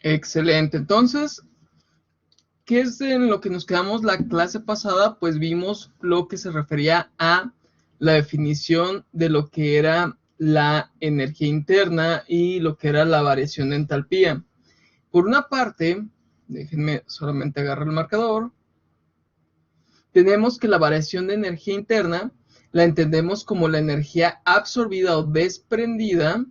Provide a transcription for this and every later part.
Excelente. Entonces, ¿qué es en lo que nos quedamos la clase pasada? Pues vimos lo que se refería a la definición de lo que era la energía interna y lo que era la variación de entalpía. Por una parte, déjenme solamente agarrar el marcador, tenemos que la variación de energía interna la entendemos como la energía absorbida o desprendida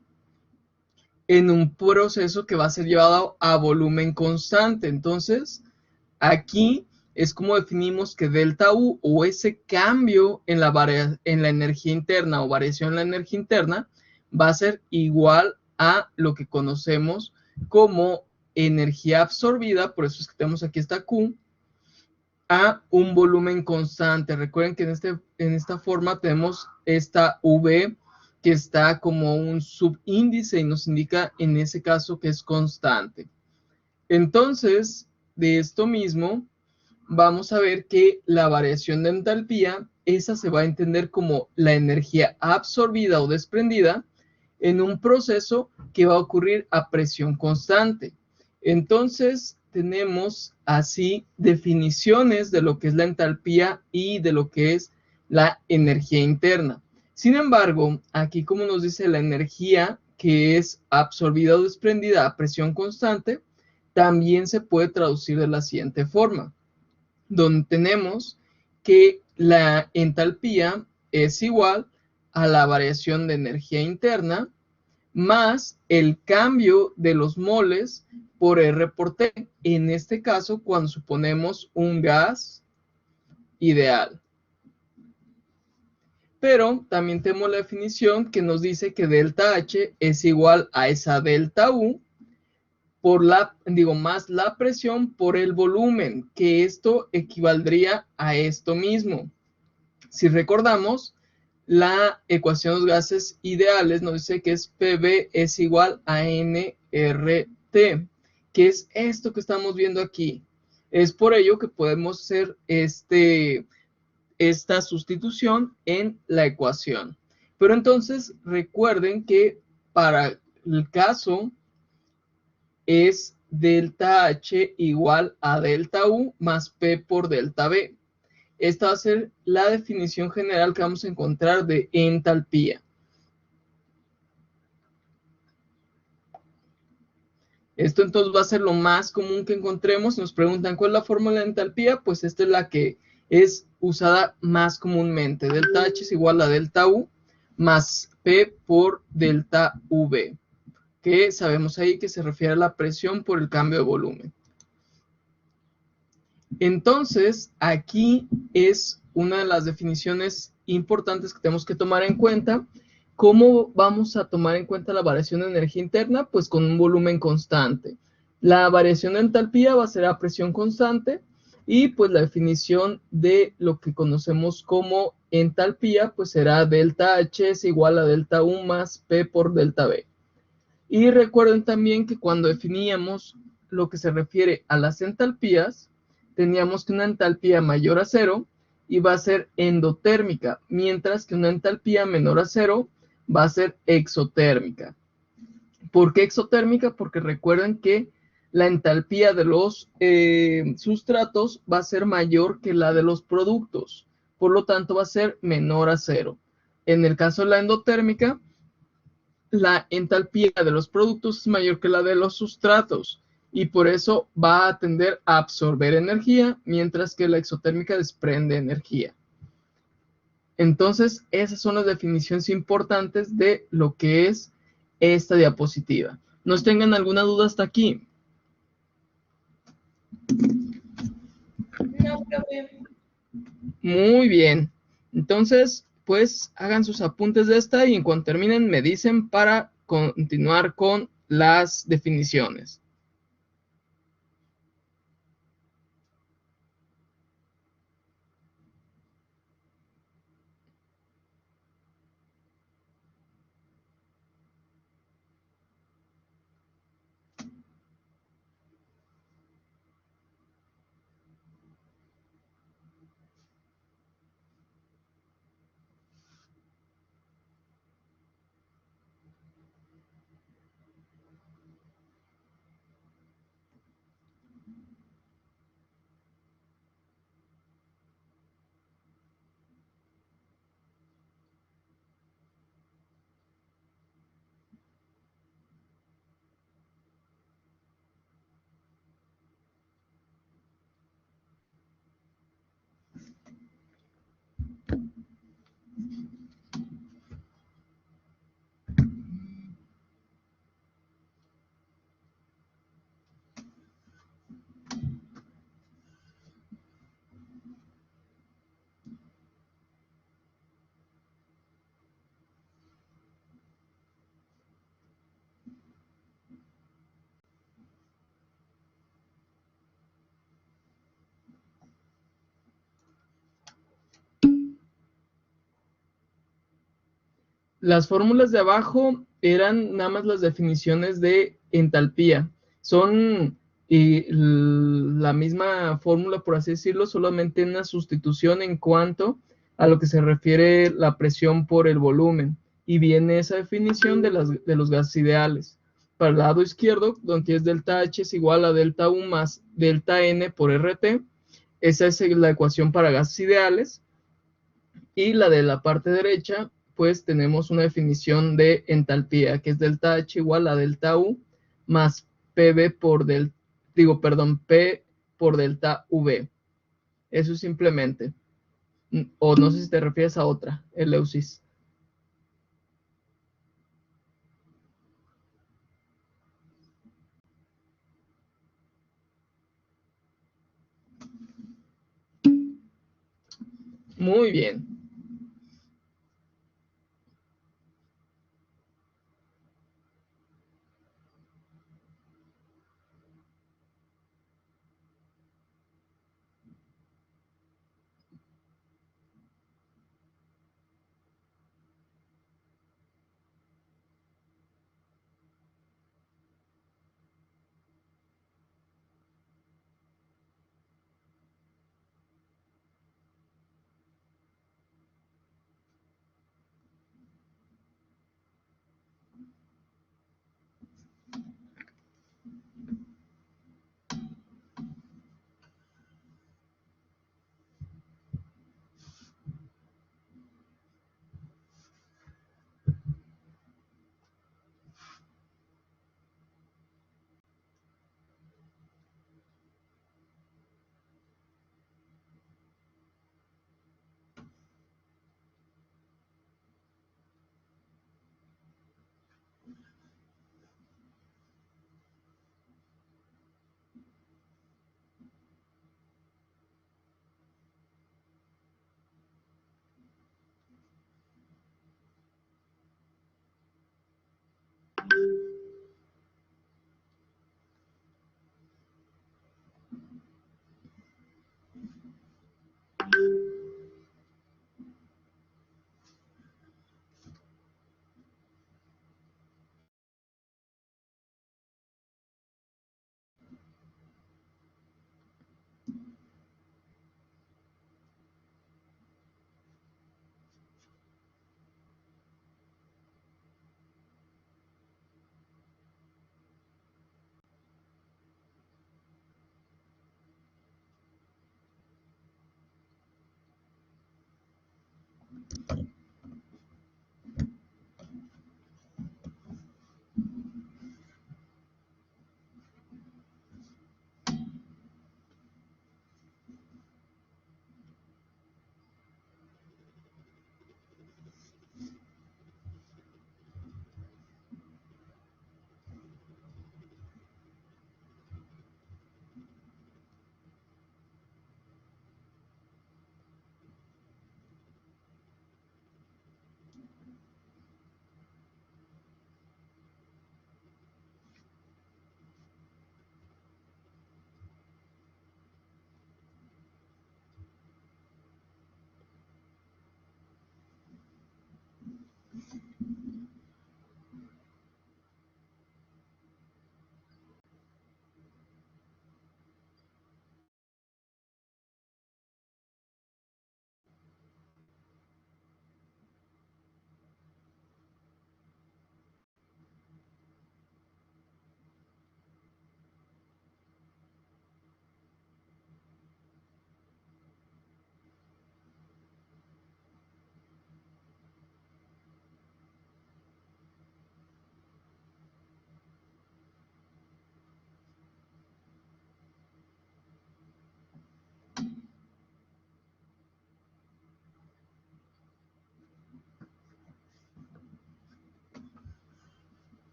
en un proceso que va a ser llevado a volumen constante. Entonces, aquí es como definimos que delta U o ese cambio en la energía interna o variación en la energía interna va a ser igual a lo que conocemos como energía absorbida, por eso es que tenemos aquí esta Q, a un volumen constante. Recuerden que en esta forma tenemos esta V que está como un subíndice y nos indica en ese caso que es constante. Entonces, de esto mismo, vamos a ver que la variación de entalpía, esa se va a entender como la energía absorbida o desprendida en un proceso que va a ocurrir a presión constante. Entonces, tenemos así definiciones de lo que es la entalpía y de lo que es la energía interna. Sin embargo, aquí como nos dice la energía que es absorbida o desprendida a presión constante, también se puede traducir de la siguiente forma, donde tenemos que la entalpía es igual a la variación de energía interna más el cambio de los moles por R por T. En este caso, cuando suponemos un gas ideal. Pero también tenemos la definición que nos dice que delta H es igual a esa delta U por más la presión por el volumen, que esto equivaldría a esto mismo. Si recordamos, la ecuación de los gases ideales nos dice que es PV es igual a nRT, que es esto que estamos viendo aquí. Es por ello que podemos hacer esta sustitución en la ecuación. Pero entonces recuerden que para el caso es delta H igual a delta U más P por delta B. Esta va a ser la definición general que vamos a encontrar de entalpía. Esto entonces va a ser lo más común que encontremos. Nos preguntan cuál es la fórmula de entalpía, pues esta es la que es usada más comúnmente. Delta H es igual a delta U más P por delta V, que sabemos ahí que se refiere a la presión por el cambio de volumen. Entonces, aquí es una de las definiciones importantes que tenemos que tomar en cuenta. ¿Cómo vamos a tomar en cuenta la variación de energía interna? Pues con un volumen constante. La variación de entalpía va a ser a presión constante y pues la definición de lo que conocemos como entalpía pues será delta H es igual a delta U más P por delta B. Y recuerden también que cuando definíamos lo que se refiere a las entalpías, teníamos que una entalpía mayor a cero iba a ser endotérmica, mientras que una entalpía menor a cero va a ser exotérmica. ¿Por qué exotérmica? Porque recuerden que la entalpía de los sustratos va a ser mayor que la de los productos, por lo tanto va a ser menor a cero. En el caso de la endotérmica, la entalpía de los productos es mayor que la de los sustratos y por eso va a tender a absorber energía, mientras que la exotérmica desprende energía. Entonces, esas son las definiciones importantes de lo que es esta diapositiva. ¿Nos tengan alguna duda hasta aquí? No, profe. Muy bien. Entonces, pues hagan sus apuntes de esta y en cuanto terminen me dicen para continuar con las definiciones. Las fórmulas de abajo eran nada más las definiciones de entalpía. Son la misma fórmula, por así decirlo, solamente una sustitución en cuanto a lo que se refiere la presión por el volumen. Y viene esa definición de los gases ideales. Para el lado izquierdo, donde es delta H es igual a delta U más delta N por RT. Esa es la ecuación para gases ideales. Y la de la parte derecha, pues tenemos una definición de entalpía, que es delta H igual a delta U más PV por P por delta V. Eso es simplemente. O no sé si te refieres a otra, Eleusis. Muy bien.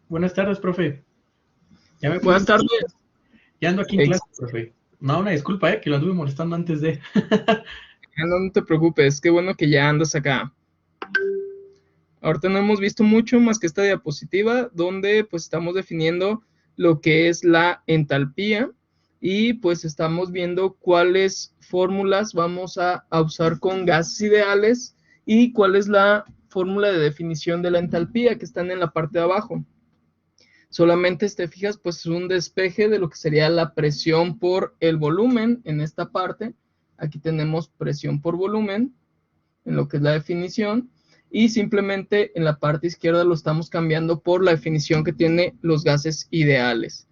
Buenas tardes, profe. Ya me Buenas pude. tardes. Ya ando aquí en Ex- clase, profe. No, una disculpa, que lo anduve molestando antes de. no te preocupes, qué bueno que ya andas acá. Ahorita no hemos visto mucho más que esta diapositiva donde pues estamos definiendo lo que es la entalpía y pues estamos viendo cuáles fórmulas vamos a usar con gases ideales y cuál es la fórmula de definición de la entalpía que están en la parte de abajo. Solamente, si te fijas, pues es un despeje de lo que sería la presión por el volumen en esta parte. Aquí tenemos presión por volumen en lo que es la definición y simplemente en la parte izquierda lo estamos cambiando por la definición que tiene los gases ideales.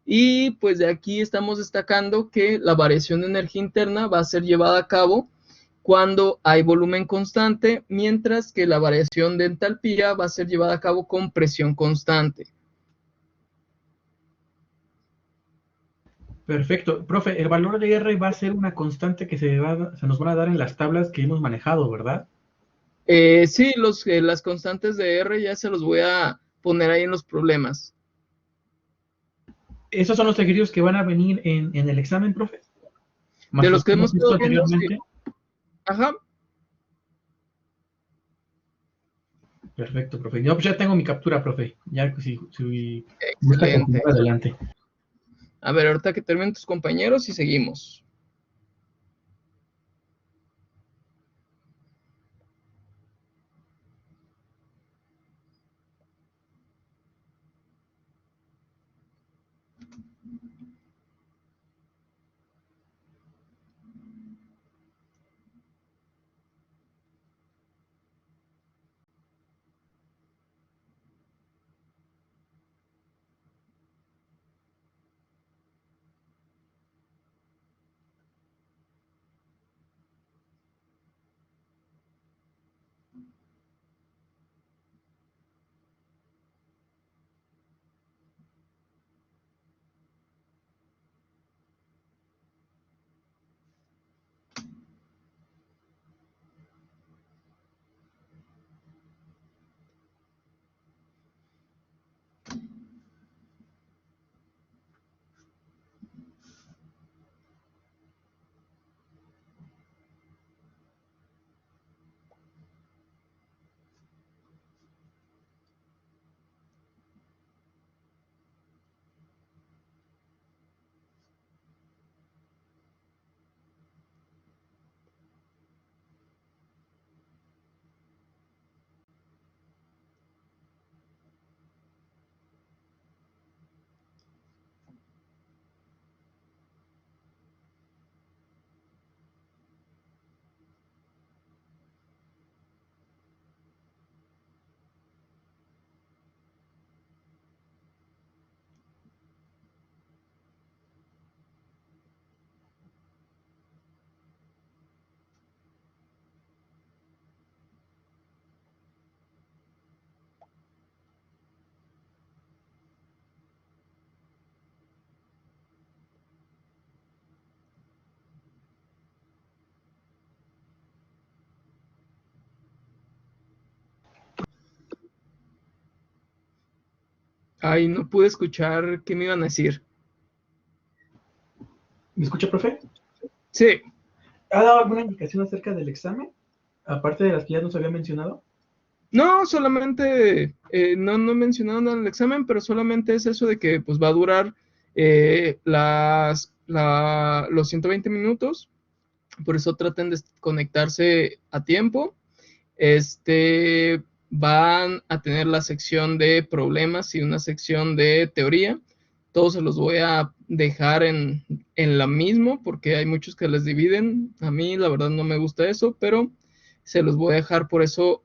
Y pues de aquí estamos destacando que la variación de energía interna va a ser llevada a cabo cuando hay volumen constante, mientras que la variación de entalpía va a ser llevada a cabo con presión constante. Perfecto. Profe, el valor de R va a ser una constante que se nos van a dar en las tablas que hemos manejado, ¿verdad? Sí, las constantes de R ya se los voy a poner ahí en los problemas. Esos son los ejercicios que van a venir en el examen, profe. De Más los los que que hemos hemos estado visto viendo, sí. anteriormente. Ajá. Perfecto, profe. Yo pues ya tengo mi captura, profe. Ya si gusta Excelente. continuar adelante. A ver, ahorita que terminen tus compañeros y seguimos. Ay, no pude escuchar qué me iban a decir. ¿Me escucha, profe? Sí. ¿Ha dado alguna indicación acerca del examen? Aparte de las que ya nos había mencionado. No, solamente, no he mencionado nada en el examen, pero solamente es eso de que pues va a durar los 120 minutos. Por eso traten de conectarse a tiempo. Van a tener la sección de problemas y una sección de teoría. Todos se los voy a dejar en la misma porque hay muchos que les dividen. A mí la verdad no me gusta eso, pero se los voy a dejar por eso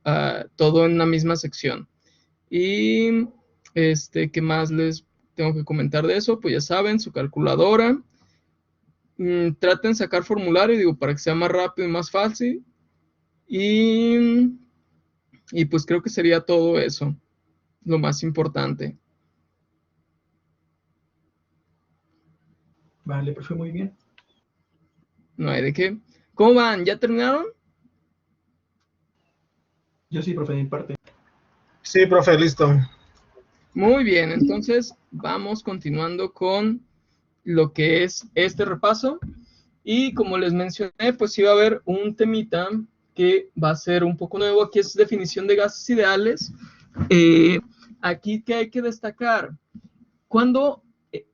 todo en la misma sección. Y ¿qué más les tengo que comentar de eso? Pues ya saben, su calculadora. Traten de sacar formulario, digo, para que sea más rápido y más fácil. Y pues creo que sería todo eso, lo más importante. Vale, profe, muy bien. No hay de qué. ¿Cómo van? ¿Ya terminaron? Yo sí, profe, de mi parte. Sí, profe, listo. Muy bien, entonces vamos continuando con lo que es este repaso. Y como les mencioné, pues iba a haber un temita que va a ser un poco nuevo, aquí es definición de gases ideales. Eh, Aquí que hay que destacar, ¿cuándo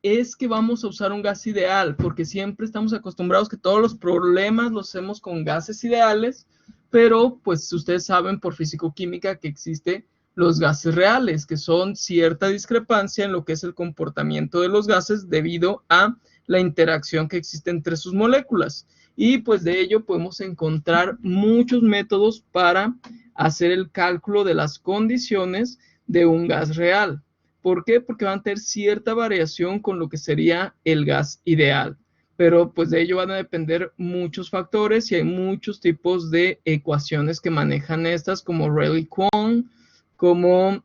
es que vamos a usar un gas ideal? Porque siempre estamos acostumbrados que todos los problemas los hacemos con gases ideales, pero pues ustedes saben por físico-química que existe los gases reales, que son cierta discrepancia en lo que es el comportamiento de los gases debido a la interacción que existe entre sus moléculas. Y pues de ello podemos encontrar muchos métodos para hacer el cálculo de las condiciones de un gas real. ¿Por qué? Porque van a tener cierta variación con lo que sería el gas ideal. Pero pues de ello van a depender muchos factores y hay muchos tipos de ecuaciones que manejan estas como Rayleigh-Kwon, como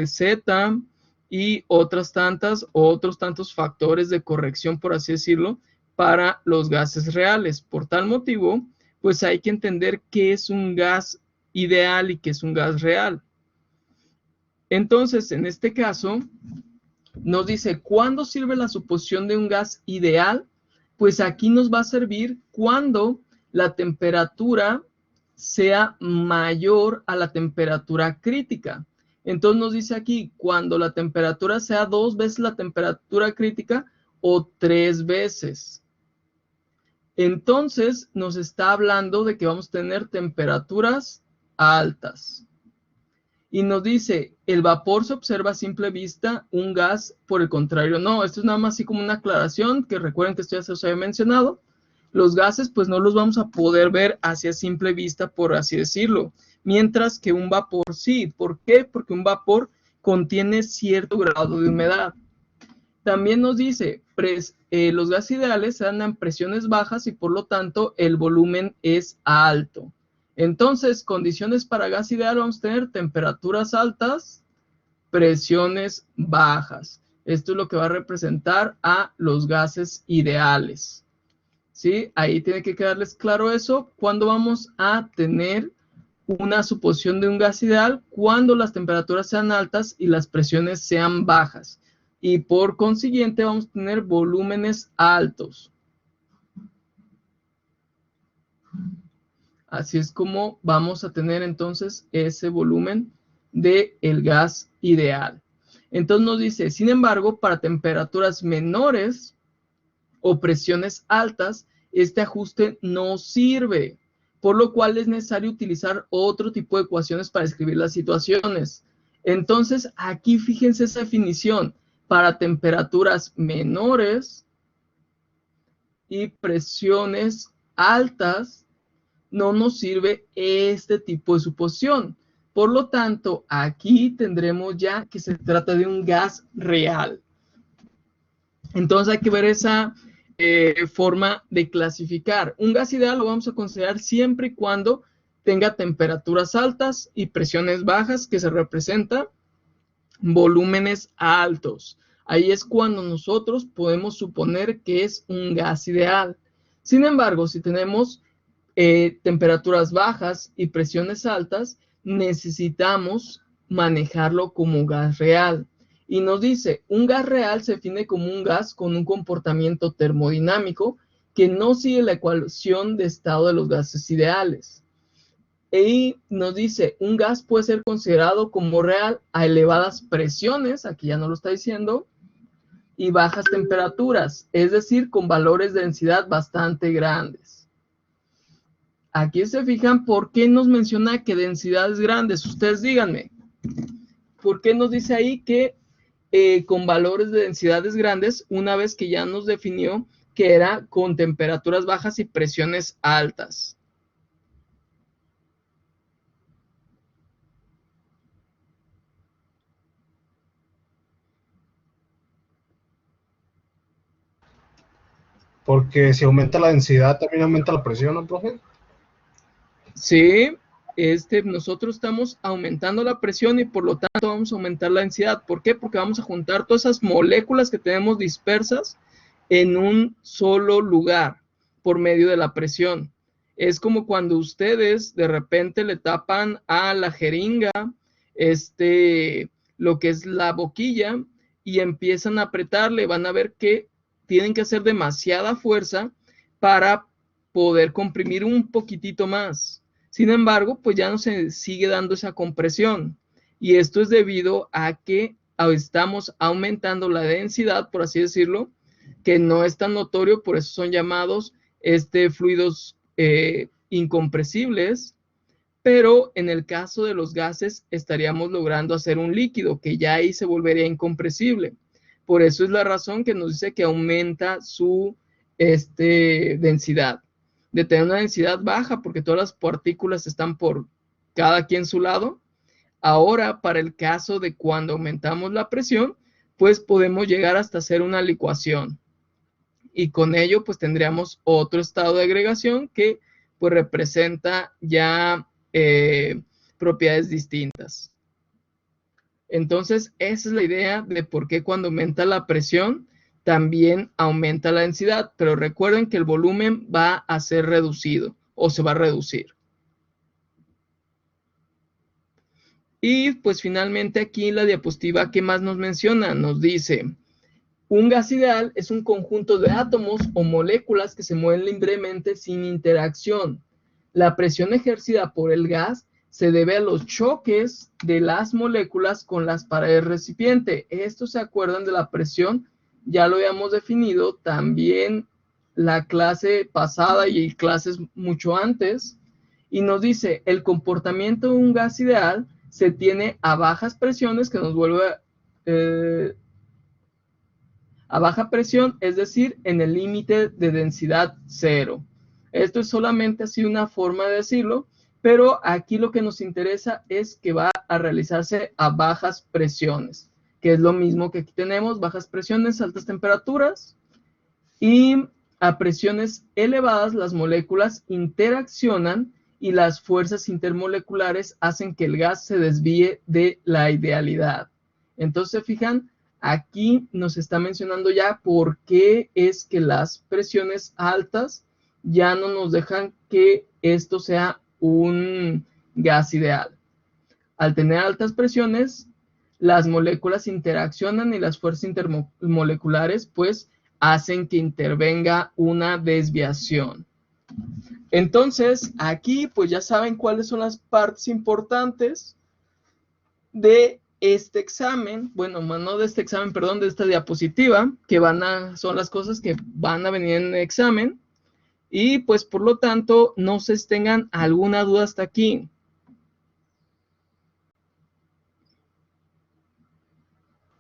Z y otros tantos factores de corrección, por así decirlo, para los gases reales. Por tal motivo, pues hay que entender qué es un gas ideal y qué es un gas real. Entonces, en este caso, nos dice, ¿cuándo sirve la suposición de un gas ideal? Pues aquí nos va a servir cuando la temperatura sea mayor a la temperatura crítica. Entonces nos dice aquí, cuando la temperatura sea 2 veces la temperatura crítica o 3 veces. Entonces nos está hablando de que vamos a tener temperaturas altas. Y nos dice, el vapor se observa a simple vista, un gas, por el contrario, no. Esto es nada más así como una aclaración, que recuerden que esto ya se os había mencionado. Los gases, pues no los vamos a poder ver hacia simple vista, por así decirlo. Mientras que un vapor sí. ¿Por qué? Porque un vapor contiene cierto grado de humedad. También nos dice, los gases ideales se dan en presiones bajas y por lo tanto el volumen es alto. Entonces, condiciones para gas ideal vamos a tener temperaturas altas, presiones bajas. Esto es lo que va a representar a los gases ideales. ¿Sí? Ahí tiene que quedarles claro eso. ¿Cuándo vamos a tener una suposición de un gas ideal? Cuando las temperaturas sean altas y las presiones sean bajas. Y por consiguiente vamos a tener volúmenes altos. Así es como vamos a tener entonces ese volumen del gas ideal. Entonces nos dice, sin embargo, para temperaturas menores o presiones altas, este ajuste no sirve, por lo cual es necesario utilizar otro tipo de ecuaciones para escribir las situaciones. Entonces, aquí fíjense esa definición. Para temperaturas menores y presiones altas, no nos sirve este tipo de suposición. Por lo tanto, aquí tendremos ya que se trata de un gas real. Entonces hay que ver esa forma de clasificar. Un gas ideal lo vamos a considerar siempre y cuando tenga temperaturas altas y presiones bajas, que se representa volúmenes altos. Ahí es cuando nosotros podemos suponer que es un gas ideal. Sin embargo, si tenemos temperaturas bajas y presiones altas, necesitamos manejarlo como gas real. Y nos dice, un gas real se define como un gas con un comportamiento termodinámico que no sigue la ecuación de estado de los gases ideales. Y nos dice, un gas puede ser considerado como real a elevadas presiones, aquí ya no lo está diciendo, y bajas temperaturas, es decir, con valores de densidad bastante grandes. Aquí se fijan por qué nos menciona que densidades grandes. Ustedes díganme, ¿por qué nos dice ahí que con valores de densidades grandes, una vez que ya nos definió que era con temperaturas bajas y presiones altas? Porque si aumenta la densidad, también aumenta la presión, ¿no, profe? Sí, nosotros estamos aumentando la presión y por lo tanto vamos a aumentar la densidad. ¿Por qué? Porque vamos a juntar todas esas moléculas que tenemos dispersas en un solo lugar por medio de la presión. Es como cuando ustedes de repente le tapan a la jeringa lo que es la boquilla y empiezan a apretarle. Van a ver que tienen que hacer demasiada fuerza para poder comprimir un poquitito más. Sin embargo, pues ya no se sigue dando esa compresión. Y esto es debido a que estamos aumentando la densidad, por así decirlo, que no es tan notorio, por eso son llamados fluidos incompresibles, pero en el caso de los gases estaríamos logrando hacer un líquido que ya ahí se volvería incompresible. Por eso es la razón que nos dice que aumenta su densidad. De tener una densidad baja, porque todas las partículas están por cada quien su lado. Ahora, para el caso de cuando aumentamos la presión, pues podemos llegar hasta hacer una licuación. Y con ello, pues tendríamos otro estado de agregación que pues representa ya propiedades distintas. Entonces, esa es la idea de por qué cuando aumenta la presión, también aumenta la densidad. Pero recuerden que el volumen va a ser reducido o se va a reducir. Y pues finalmente aquí la diapositiva, ¿qué más nos menciona? Nos dice, un gas ideal es un conjunto de átomos o moléculas que se mueven libremente sin interacción. La presión ejercida por el gas se debe a los choques de las moléculas con las paredes recipiente. Esto se acuerdan de la presión, ya lo habíamos definido también la clase pasada y clases mucho antes. Y nos dice, el comportamiento de un gas ideal se tiene a bajas presiones, que nos vuelve a baja presión, es decir, en el límite de densidad cero. Esto es solamente así una forma de decirlo, pero aquí lo que nos interesa es que va a realizarse a bajas presiones, que es lo mismo que aquí tenemos, bajas presiones, altas temperaturas, y a presiones elevadas las moléculas interaccionan y las fuerzas intermoleculares hacen que el gas se desvíe de la idealidad. Entonces, fijan, aquí nos está mencionando ya por qué es que las presiones altas ya no nos dejan que esto sea un gas ideal. Al tener altas presiones, las moléculas interaccionan y las fuerzas intermoleculares pues hacen que intervenga una desviación. Entonces, aquí pues ya saben cuáles son las partes importantes de este examen, bueno, no de este examen, perdón, de esta diapositiva, que son las cosas que van a venir en el examen, y pues por lo tanto, no sé si tengan alguna duda hasta aquí.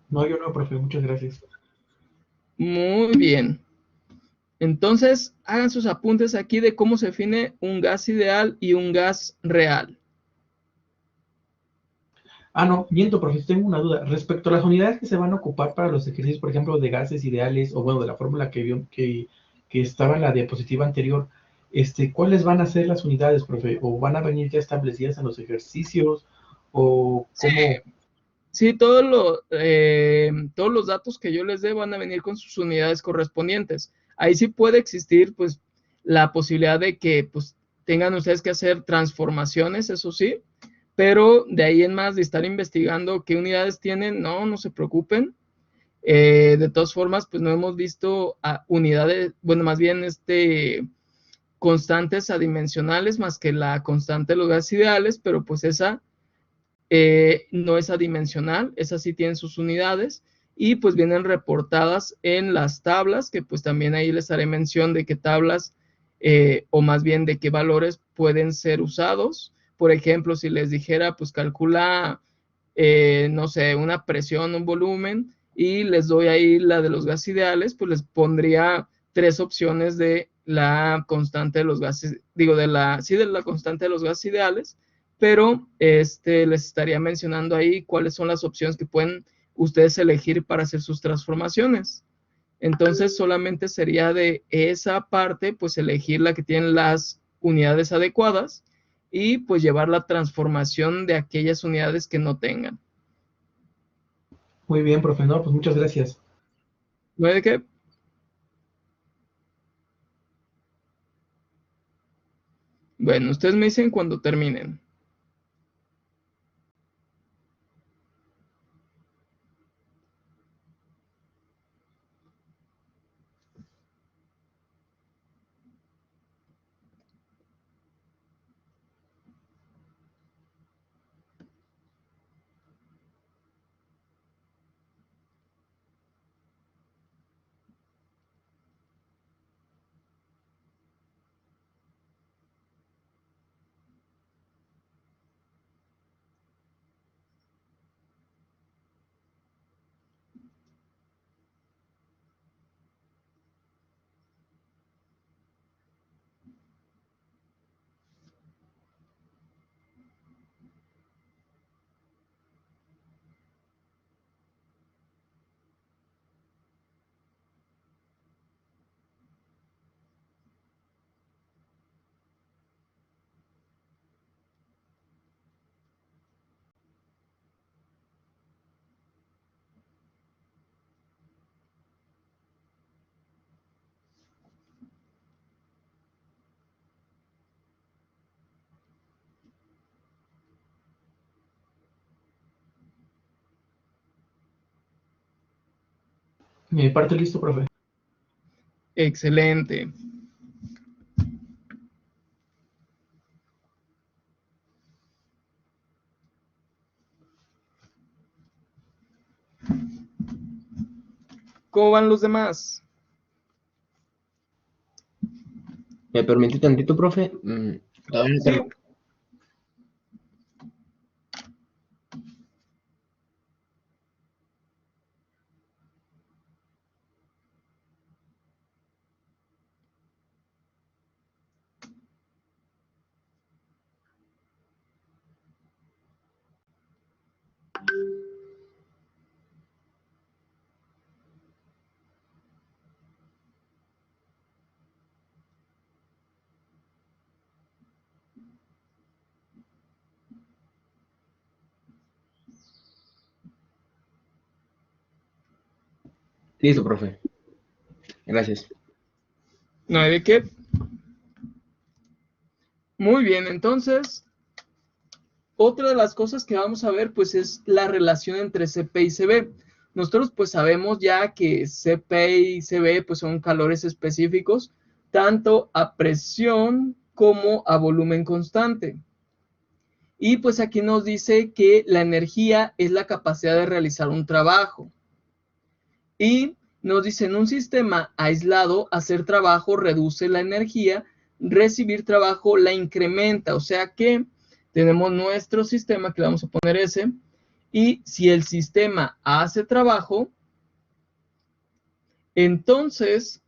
No, yo no, profe, muchas gracias. Muy bien. Entonces, hagan sus apuntes aquí de cómo se define un gas ideal y un gas real. Ah, no, miento, profe, tengo una duda. Respecto a las unidades que se van a ocupar para los ejercicios, por ejemplo, de gases ideales, o bueno, de la fórmula que estaba en la diapositiva anterior, ¿cuáles van a ser las unidades, profe? ¿O van a venir ya establecidas en los ejercicios? ¿O cómo? Sí, todos los datos que yo les dé van a venir con sus unidades correspondientes. Ahí sí puede existir, pues, la posibilidad de que, pues, tengan ustedes que hacer transformaciones, eso sí, pero de ahí en más de estar investigando qué unidades tienen, no se preocupen. De todas formas, pues no hemos visto unidades, bueno, más bien constantes adimensionales más que la constante de los gases ideales, pero pues esa no es adimensional, esa sí tiene sus unidades y pues vienen reportadas en las tablas, que pues también ahí les haré mención de qué tablas o más bien de qué valores pueden ser usados. Por ejemplo, si les dijera, pues calcula, no sé, una presión, un volumen, y les doy ahí la de los gases ideales, pues les pondría 3 opciones de la constante de los gases, digo, de la constante de los gases ideales, pero les estaría mencionando ahí cuáles son las opciones que pueden ustedes elegir para hacer sus transformaciones. Entonces, solamente sería de esa parte, pues elegir la que tiene las unidades adecuadas y pues llevar la transformación de aquellas unidades que no tengan. Muy bien, profe, no, pues muchas gracias. ¿No hay de qué? Bueno, ustedes me dicen cuando terminen. Mi parte listo, profe. Excelente. ¿Cómo van los demás? ¿Me permite tantito, profe? Todavía no Sí. termino. Listo, profe. Gracias. No hay de qué. Muy bien, entonces, otra de las cosas que vamos a ver, pues, es la relación entre CP y CB. Nosotros, pues, sabemos ya que CP y CB, pues, son calores específicos, tanto a presión como a volumen constante. Y, pues, aquí nos dice que la energía es la capacidad de realizar un trabajo. Y nos dice, en un sistema aislado, hacer trabajo reduce la energía, recibir trabajo la incrementa. O sea que tenemos nuestro sistema, que le vamos a poner S, y si el sistema hace trabajo, entonces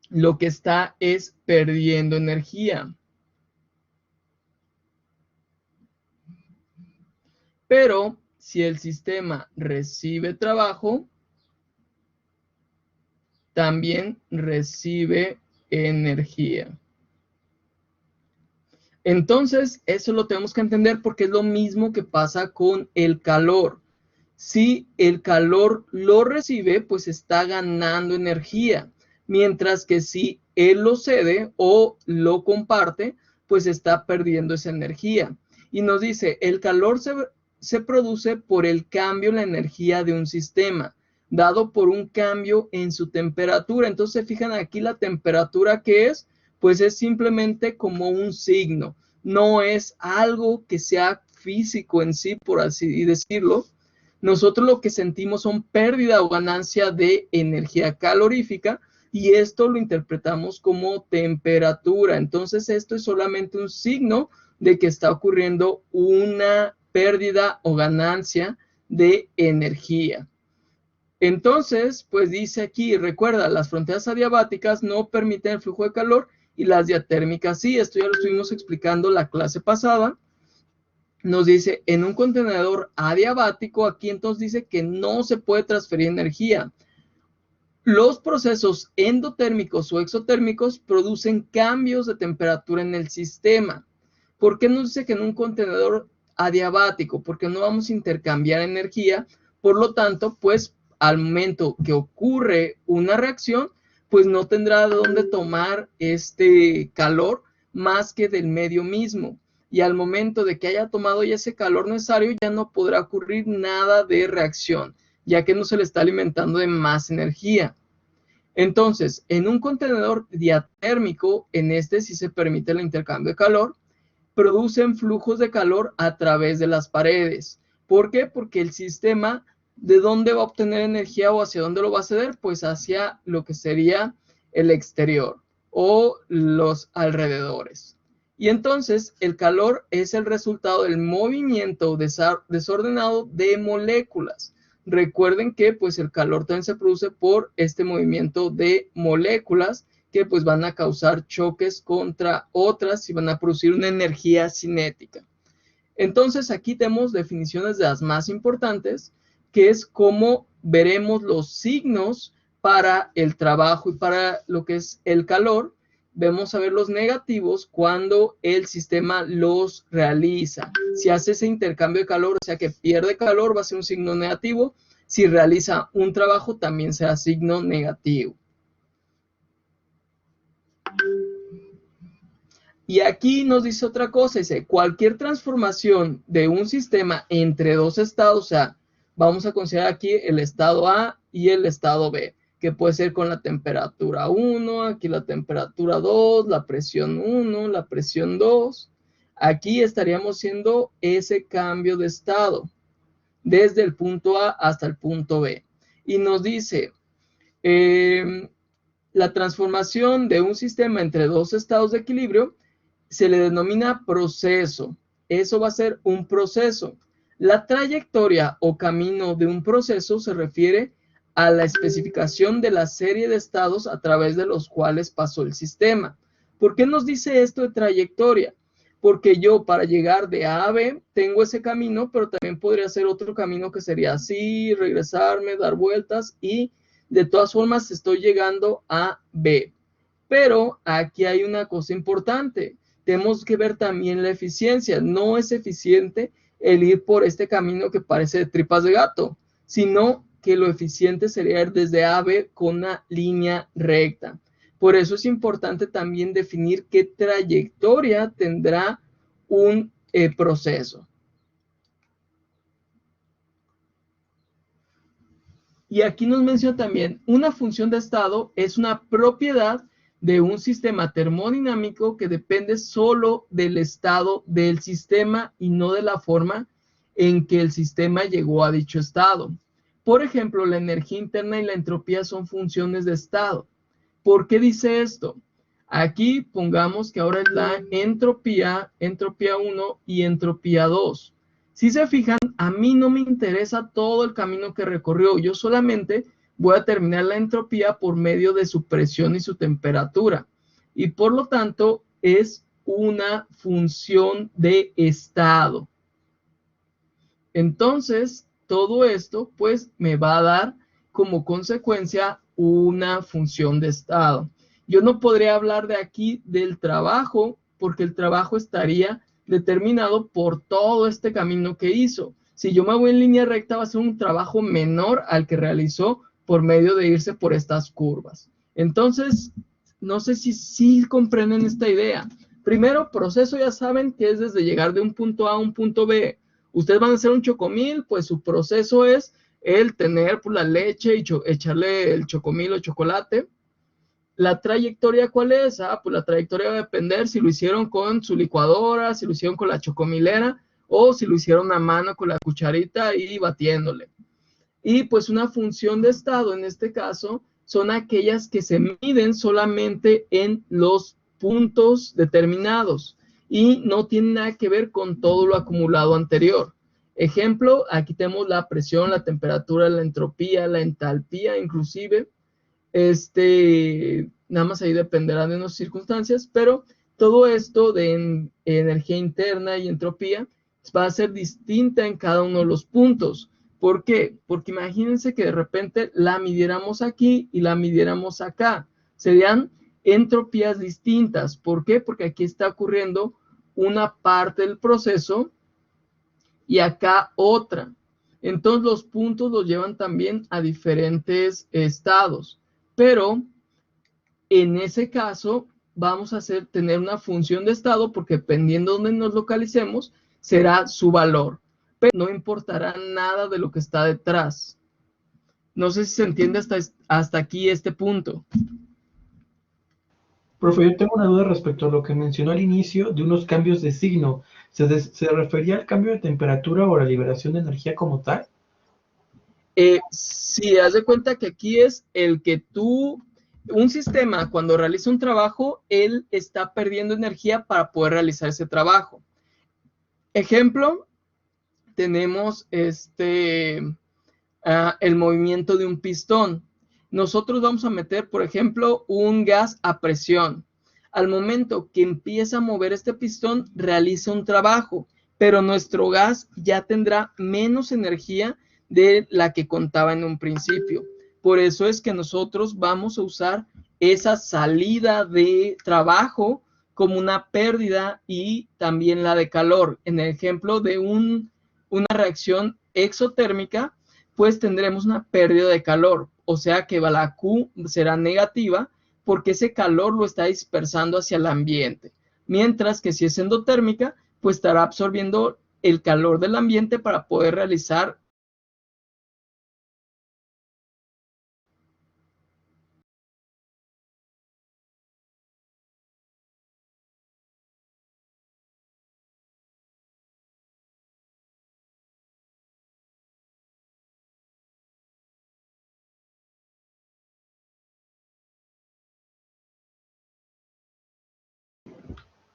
lo que está es perdiendo energía. Pero si el sistema recibe trabajo, también recibe energía. Entonces, eso lo tenemos que entender porque es lo mismo que pasa con el calor. Si el calor lo recibe, pues está ganando energía, mientras que si él lo cede o lo comparte, pues está perdiendo esa energía. Y nos dice, el calor se produce por el cambio en la energía de un sistema, dado por un cambio en su temperatura. Entonces, fijan aquí la temperatura que es, pues es simplemente como un signo, no es algo que sea físico en sí, por así decirlo. Nosotros lo que sentimos son pérdida o ganancia de energía calorífica y esto lo interpretamos como temperatura. Entonces, esto es solamente un signo de que está ocurriendo una pérdida o ganancia de energía. Entonces, pues dice aquí, recuerda, las fronteras adiabáticas no permiten el flujo de calor y las diatérmicas sí. Esto ya lo estuvimos explicando la clase pasada. Nos dice, en un contenedor adiabático, aquí entonces dice que no se puede transferir energía. Los procesos endotérmicos o exotérmicos producen cambios de temperatura en el sistema. ¿Por qué nos dice que en un contenedor adiabático? Porque no vamos a intercambiar energía, por lo tanto, pues al momento que ocurre una reacción, pues no tendrá de dónde tomar este calor más que del medio mismo. Y al momento de que haya tomado ya ese calor necesario, ya no podrá ocurrir nada de reacción, ya que no se le está alimentando de más energía. Entonces, en un contenedor diatérmico, en este sí se permite el intercambio de calor, producen flujos de calor a través de las paredes. ¿Por qué? Porque el sistema, ¿de dónde va a obtener energía o hacia dónde lo va a ceder? Pues hacia lo que sería el exterior o los alrededores. Y entonces el calor es el resultado del movimiento desordenado de moléculas. Recuerden que pues el calor también se produce por este movimiento de moléculas que pues van a causar choques contra otras y van a producir una energía cinética. Entonces aquí tenemos definiciones de las más importantes, que es cómo veremos los signos para el trabajo y para lo que es el calor. Vamos a ver los negativos cuando el sistema los realiza. Si hace ese intercambio de calor, o sea que pierde calor, va a ser un signo negativo. Si realiza un trabajo, también será signo negativo. Y aquí nos dice otra cosa, dice, cualquier transformación de un sistema entre dos estados, o sea, vamos a considerar aquí el estado A y el estado B, que puede ser con la temperatura 1, aquí la temperatura 2, la presión 1, la presión 2. Aquí estaríamos haciendo ese cambio de estado desde el punto A hasta el punto B. Y nos dice, la transformación de un sistema entre dos estados de equilibrio se le denomina proceso. Eso va a ser un proceso. La trayectoria o camino de un proceso se refiere a la especificación de la serie de estados a través de los cuales pasó el sistema. ¿Por qué nos dice esto de trayectoria? Porque yo para llegar de A a B tengo ese camino, pero también podría ser otro camino que sería así, regresarme, dar vueltas y de todas formas estoy llegando a B. Pero aquí hay una cosa importante. Tenemos que ver también la eficiencia. No es eficiente el ir por este camino que parece de tripas de gato, sino que lo eficiente sería ir desde A a B con una línea recta. Por eso es importante también definir qué trayectoria tendrá un proceso. Y aquí nos menciona también, una función de estado es una propiedad de un sistema termodinámico que depende solo del estado del sistema y no de la forma en que el sistema llegó a dicho estado. Por ejemplo, la energía interna y la entropía son funciones de estado. ¿Por qué dice esto? Aquí pongamos que ahora es la entropía 1 y entropía 2. Si se fijan, a mí no me interesa todo el camino que recorrió. Yo solamente voy a determinar la entropía por medio de su presión y su temperatura. Y por lo tanto, es una función de estado. Entonces, todo esto, pues, me va a dar como consecuencia una función de estado. Yo no podría hablar de aquí del trabajo, porque el trabajo estaría determinado por todo este camino que hizo. Si yo me voy en línea recta, va a ser un trabajo menor al que realizó por medio de irse por estas curvas. Entonces, no sé si comprenden esta idea. Primero, proceso ya saben que es desde llegar de un punto A a un punto B. Ustedes van a hacer un chocomil, pues su proceso es el tener pues, la leche y echarle el chocomil o chocolate. ¿La trayectoria cuál es? Pues la trayectoria va a depender si lo hicieron con su licuadora, si lo hicieron con la chocomilera o si lo hicieron a mano con la cucharita y batiéndole. Y pues una función de estado en este caso son aquellas que se miden solamente en los puntos determinados y no tienen nada que ver con todo lo acumulado anterior. Ejemplo, aquí tenemos la presión, la temperatura, la entropía, la entalpía inclusive. Nada más ahí dependerán de unas circunstancias, pero todo esto de energía interna y entropía va a ser distinta en cada uno de los puntos. ¿Por qué? Porque imagínense que de repente la midiéramos aquí y la midiéramos acá. Serían entropías distintas. ¿Por qué? Porque aquí está ocurriendo una parte del proceso y acá otra. Entonces los puntos los llevan también a diferentes estados. Pero en ese caso vamos a tener una función de estado porque dependiendo de dónde nos localicemos, será su valor. Pero no importará nada de lo que está detrás. No sé si se entiende hasta aquí este punto. Profe, yo tengo una duda respecto a lo que mencionó al inicio de unos cambios de signo. ¿Se refería al cambio de temperatura o a la liberación de energía como tal? Sí, haz de cuenta que aquí es el que un sistema cuando realiza un trabajo, él está perdiendo energía para poder realizar ese trabajo. Ejemplo, tenemos el movimiento de un pistón. Nosotros vamos a meter, por ejemplo, un gas a presión. Al momento que empieza a mover este pistón, realiza un trabajo, pero nuestro gas ya tendrá menos energía de la que contaba en un principio. Por eso es que nosotros vamos a usar esa salida de trabajo como una pérdida y también la de calor. En el ejemplo de una reacción exotérmica, pues tendremos una pérdida de calor, o sea que la Q será negativa porque ese calor lo está dispersando hacia el ambiente, mientras que si es endotérmica, pues estará absorbiendo el calor del ambiente para poder realizar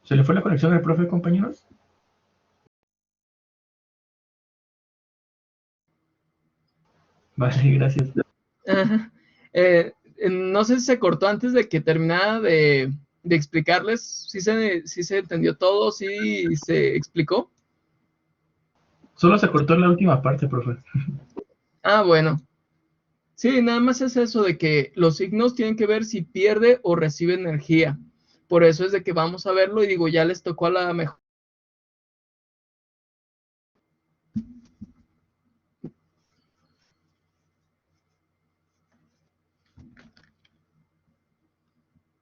¿Se le fue la conexión al profe, compañeros? Vale, gracias. Ajá. No sé si se cortó antes de que terminara de explicarles. ¿Sí se entendió todo? ¿Sí se explicó? Solo se cortó la última parte, profe. Ah, bueno. Sí, nada más es eso de que los signos tienen que ver si pierde o recibe energía. Por eso es de que vamos a verlo y digo, ya les tocó a la mejor.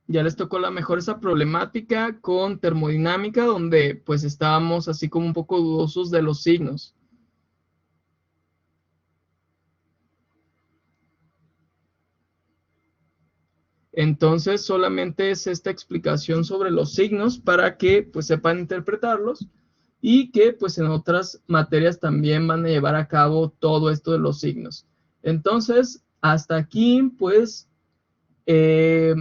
Ya les tocó la mejor esa problemática con termodinámica, donde pues estábamos así como un poco dudosos de los signos. Entonces solamente es esta explicación sobre los signos para que pues sepan interpretarlos y que pues en otras materias también van a llevar a cabo todo esto de los signos. Entonces, hasta aquí pues eh,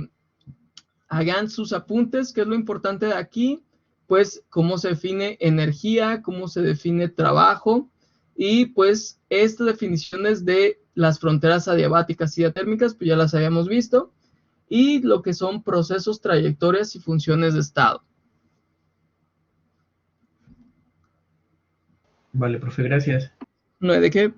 hagan sus apuntes, que es lo importante de aquí, pues cómo se define energía, cómo se define trabajo y pues estas definiciones de las fronteras adiabáticas y diatérmicas pues ya las habíamos visto y lo que son procesos, trayectorias y funciones de estado. Vale, profe, gracias. No hay de qué.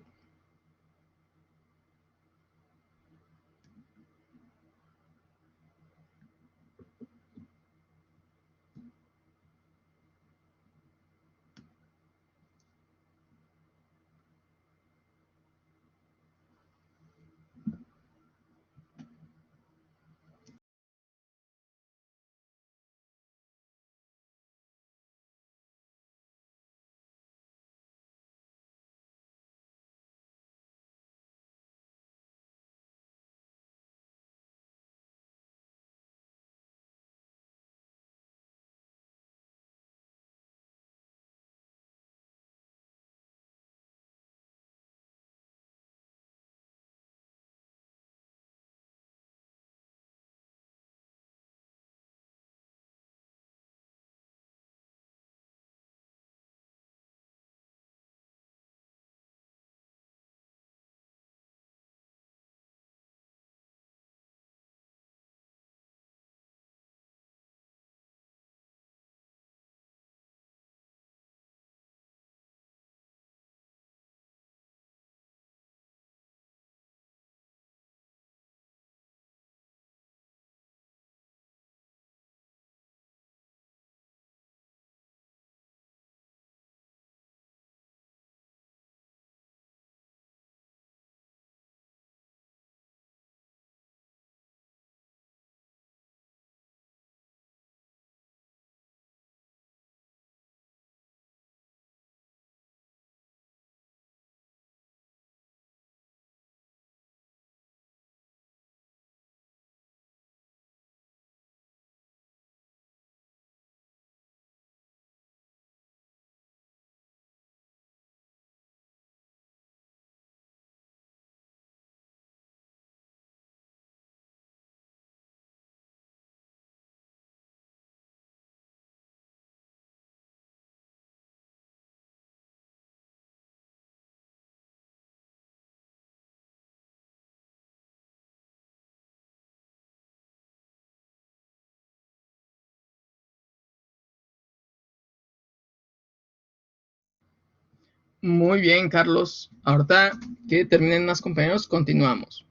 Muy bien, Carlos. Ahorita que terminen más compañeros, continuamos.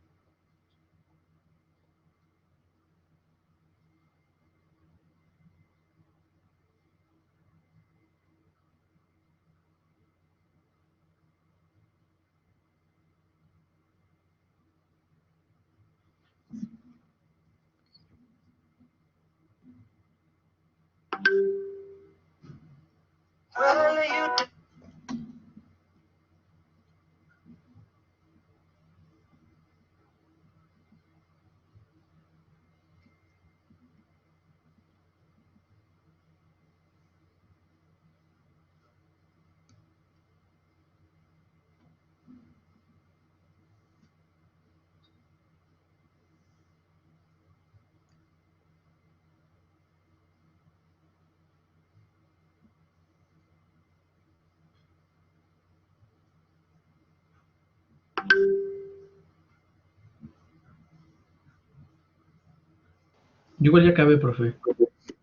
Yo igual ya acabé, profe.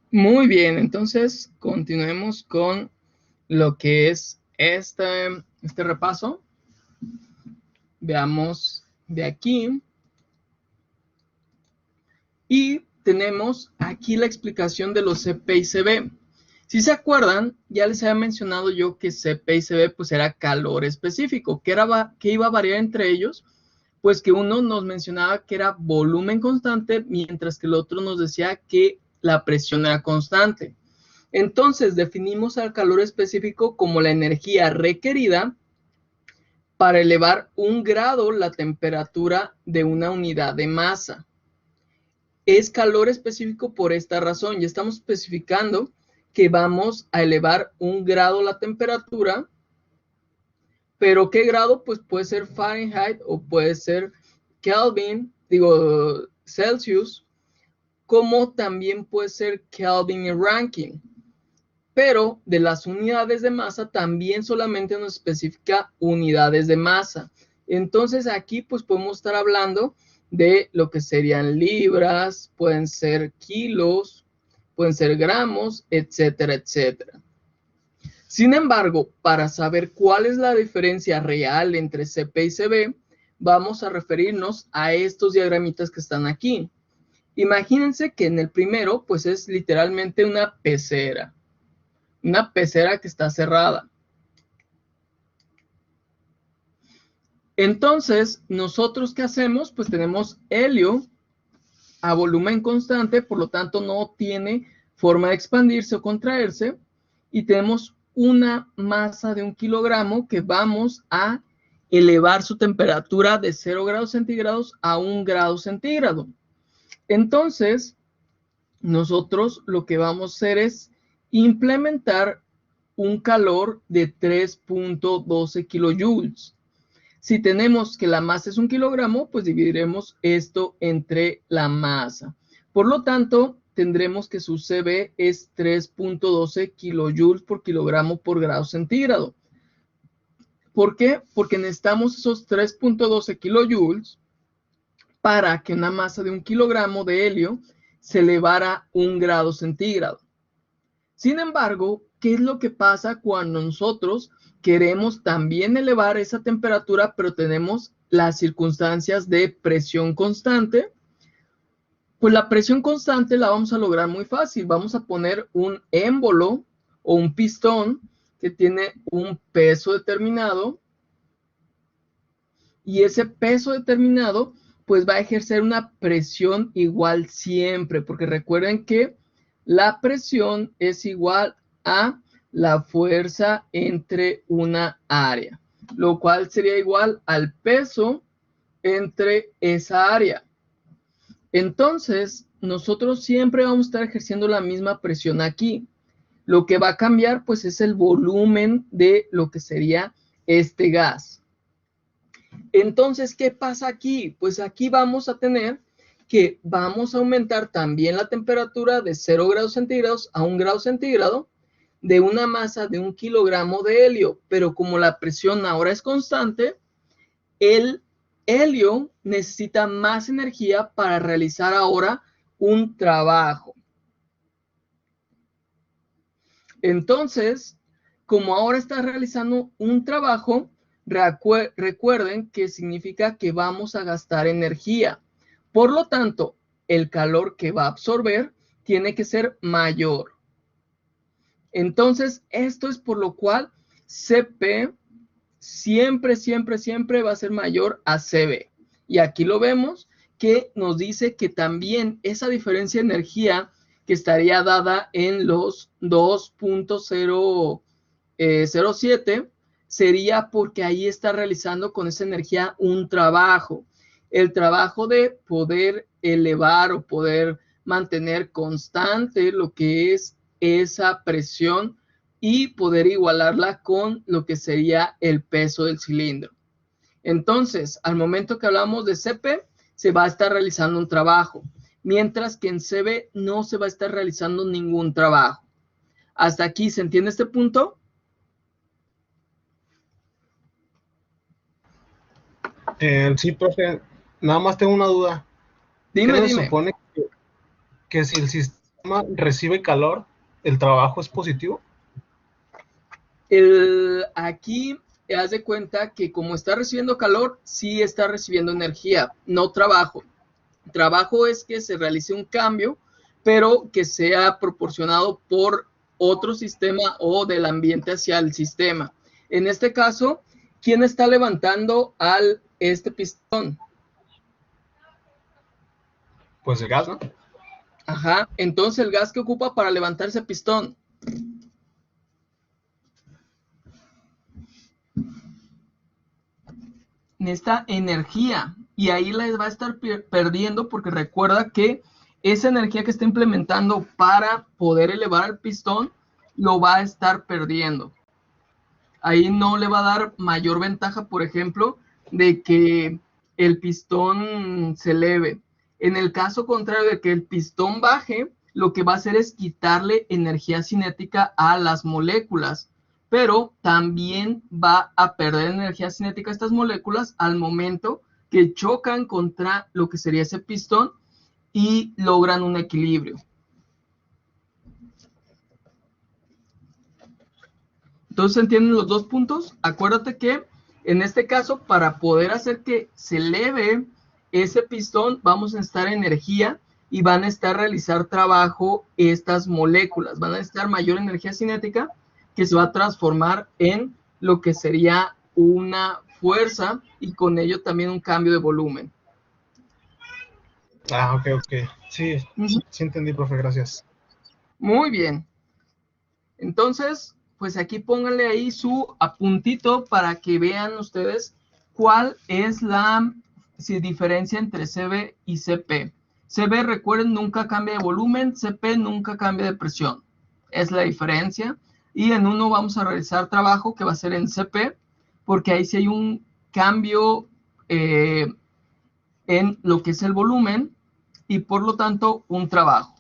Muy bien, entonces continuemos con lo que es este repaso. Veamos de aquí. Y tenemos aquí la explicación de los CP y CB. Si se acuerdan, ya les había mencionado yo que CP y CB pues era calor específico. ¿Qué iba a variar entre ellos? Pues que uno nos mencionaba que era volumen constante, mientras que el otro nos decía que la presión era constante. Entonces definimos al calor específico como la energía requerida para elevar 1 grado la temperatura de una unidad de masa. Es calor específico por esta razón. Ya estamos especificando que vamos a elevar 1 grado la temperatura, pero ¿qué grado? Pues puede ser Fahrenheit o puede ser Kelvin, Celsius, como también puede ser Kelvin y Rankine. Pero de las unidades de masa también solamente nos especifica unidades de masa. Entonces aquí pues podemos estar hablando de lo que serían libras, pueden ser kilos, pueden ser gramos, etcétera, etcétera. Sin embargo, para saber cuál es la diferencia real entre CP y CB, vamos a referirnos a estos diagramitas que están aquí. Imagínense que en el primero pues es literalmente una pecera que está cerrada. Entonces, ¿nosotros qué hacemos? Pues tenemos helio a volumen constante, por lo tanto no tiene forma de expandirse o contraerse, y tenemos una masa de 1 kilogramo que vamos a elevar su temperatura de 0 grados centígrados a 1 grado centígrado. Entonces, nosotros lo que vamos a hacer es implementar un calor de 3.12 kilojoules. Si tenemos que la masa es 1 kilogramo, pues dividiremos esto entre la masa. Por lo tanto, tendremos que su CB es 3.12 kilojoules por kilogramo por grado centígrado. ¿Por qué? Porque necesitamos esos 3.12 kilojoules para que una masa de 1 kilogramo de helio se elevara 1 grado centígrado. Sin embargo, ¿qué es lo que pasa cuando nosotros queremos también elevar esa temperatura, pero tenemos las circunstancias de presión constante? Pues la presión constante la vamos a lograr muy fácil. Vamos a poner un émbolo o un pistón que tiene un peso determinado, y ese peso determinado pues va a ejercer una presión igual siempre, porque recuerden que la presión es igual a la fuerza entre una área, lo cual sería igual al peso entre esa área. Entonces, nosotros siempre vamos a estar ejerciendo la misma presión aquí. Lo que va a cambiar, pues, es el volumen de lo que sería este gas. Entonces, ¿qué pasa aquí? Pues aquí vamos a tener que vamos a aumentar también la temperatura de 0 grados centígrados a 1 grado centígrado de una masa de 1 kilogramo de helio, pero como la presión ahora es constante, el helio necesita más energía para realizar ahora un trabajo. Entonces, como ahora está realizando un trabajo, recuerden que significa que vamos a gastar energía. Por lo tanto, el calor que va a absorber tiene que ser mayor. Entonces, esto es por lo cual CP siempre va a ser mayor a CB. Y aquí lo vemos que nos dice que también esa diferencia de energía que estaría dada en los 2.007 sería porque ahí está realizando con esa energía un trabajo. El trabajo de poder elevar o poder mantener constante lo que es esa presión y poder igualarla con lo que sería el peso del cilindro. Entonces, al momento que hablamos de CP, se va a estar realizando un trabajo, mientras que en CB no se va a estar realizando ningún trabajo. ¿Hasta aquí se entiende este punto? Sí, profe, nada más tengo una duda. ¿Qué Dime, no se dime. supone que si el sistema recibe calor, el trabajo es positivo? Aquí haz de cuenta que como está recibiendo calor, sí está recibiendo energía, no trabajo. Trabajo es que se realice un cambio, pero que sea proporcionado por otro sistema o del ambiente hacia el sistema. En este caso, ¿quién está levantando este pistón? Pues el gas, ¿no? Ajá, entonces el gas que ocupa para levantar ese pistón necesita energía y ahí la va a estar perdiendo porque recuerda que esa energía que está implementando para poder elevar el pistón lo va a estar perdiendo. Ahí no le va a dar mayor ventaja, por ejemplo, de que el pistón se eleve. En el caso contrario de que el pistón baje, lo que va a hacer es quitarle energía cinética a las moléculas, pero también va a perder energía cinética a estas moléculas al momento que chocan contra lo que sería ese pistón y logran un equilibrio. Entonces, ¿entienden los dos puntos? Acuérdate que en este caso, para poder hacer que se eleve ese pistón, vamos a necesitar energía y van a estar realizar trabajo estas moléculas. Van a necesitar mayor energía cinética que se va a transformar en lo que sería una fuerza y con ello también un cambio de volumen. Ah, ok, ok. Sí, sí entendí, profe, gracias. Muy bien. Entonces, pues aquí pónganle ahí su apuntito para que vean ustedes cuál es la diferencia entre CB y CP. CB, recuerden, nunca cambia de volumen, CP nunca cambia de presión. Es la diferencia. Y en uno vamos a realizar trabajo que va a ser en CP, porque ahí sí hay un cambio en lo que es el volumen y por lo tanto un trabajo.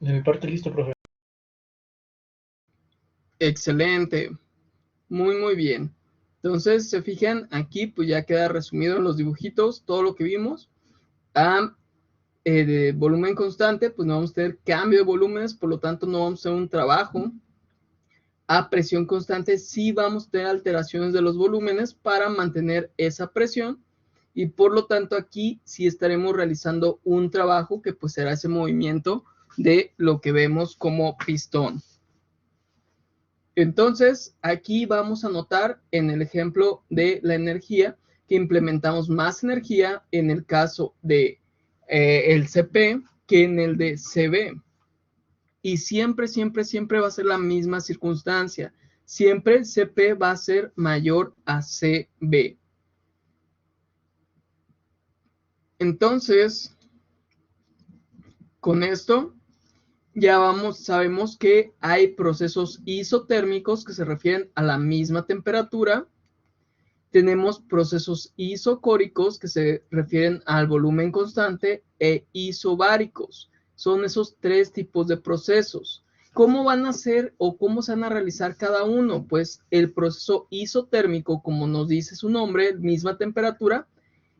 De mi parte, listo, profe. Excelente. Muy, muy bien. Entonces, se fijan, aquí pues ya queda resumido en los dibujitos todo lo que vimos. De volumen constante, pues no vamos a tener cambio de volúmenes, por lo tanto no vamos a tener un trabajo. A presión constante sí vamos a tener alteraciones de los volúmenes para mantener esa presión y por lo tanto aquí sí estaremos realizando un trabajo que pues será ese movimiento de lo que vemos como pistón. Entonces aquí vamos a notar en el ejemplo de la energía que implementamos más energía en el caso de el CP que en el de CB. Y siempre, siempre, siempre va a ser la misma circunstancia. Siempre CP va a ser mayor a CB. Entonces, con esto ya sabemos que hay procesos isotérmicos que se refieren a la misma temperatura. Tenemos procesos isocóricos que se refieren al volumen constante e isobáricos. Son esos tres tipos de procesos. ¿Cómo van a ser o cómo se van a realizar cada uno? Pues el proceso isotérmico, como nos dice su nombre, misma temperatura,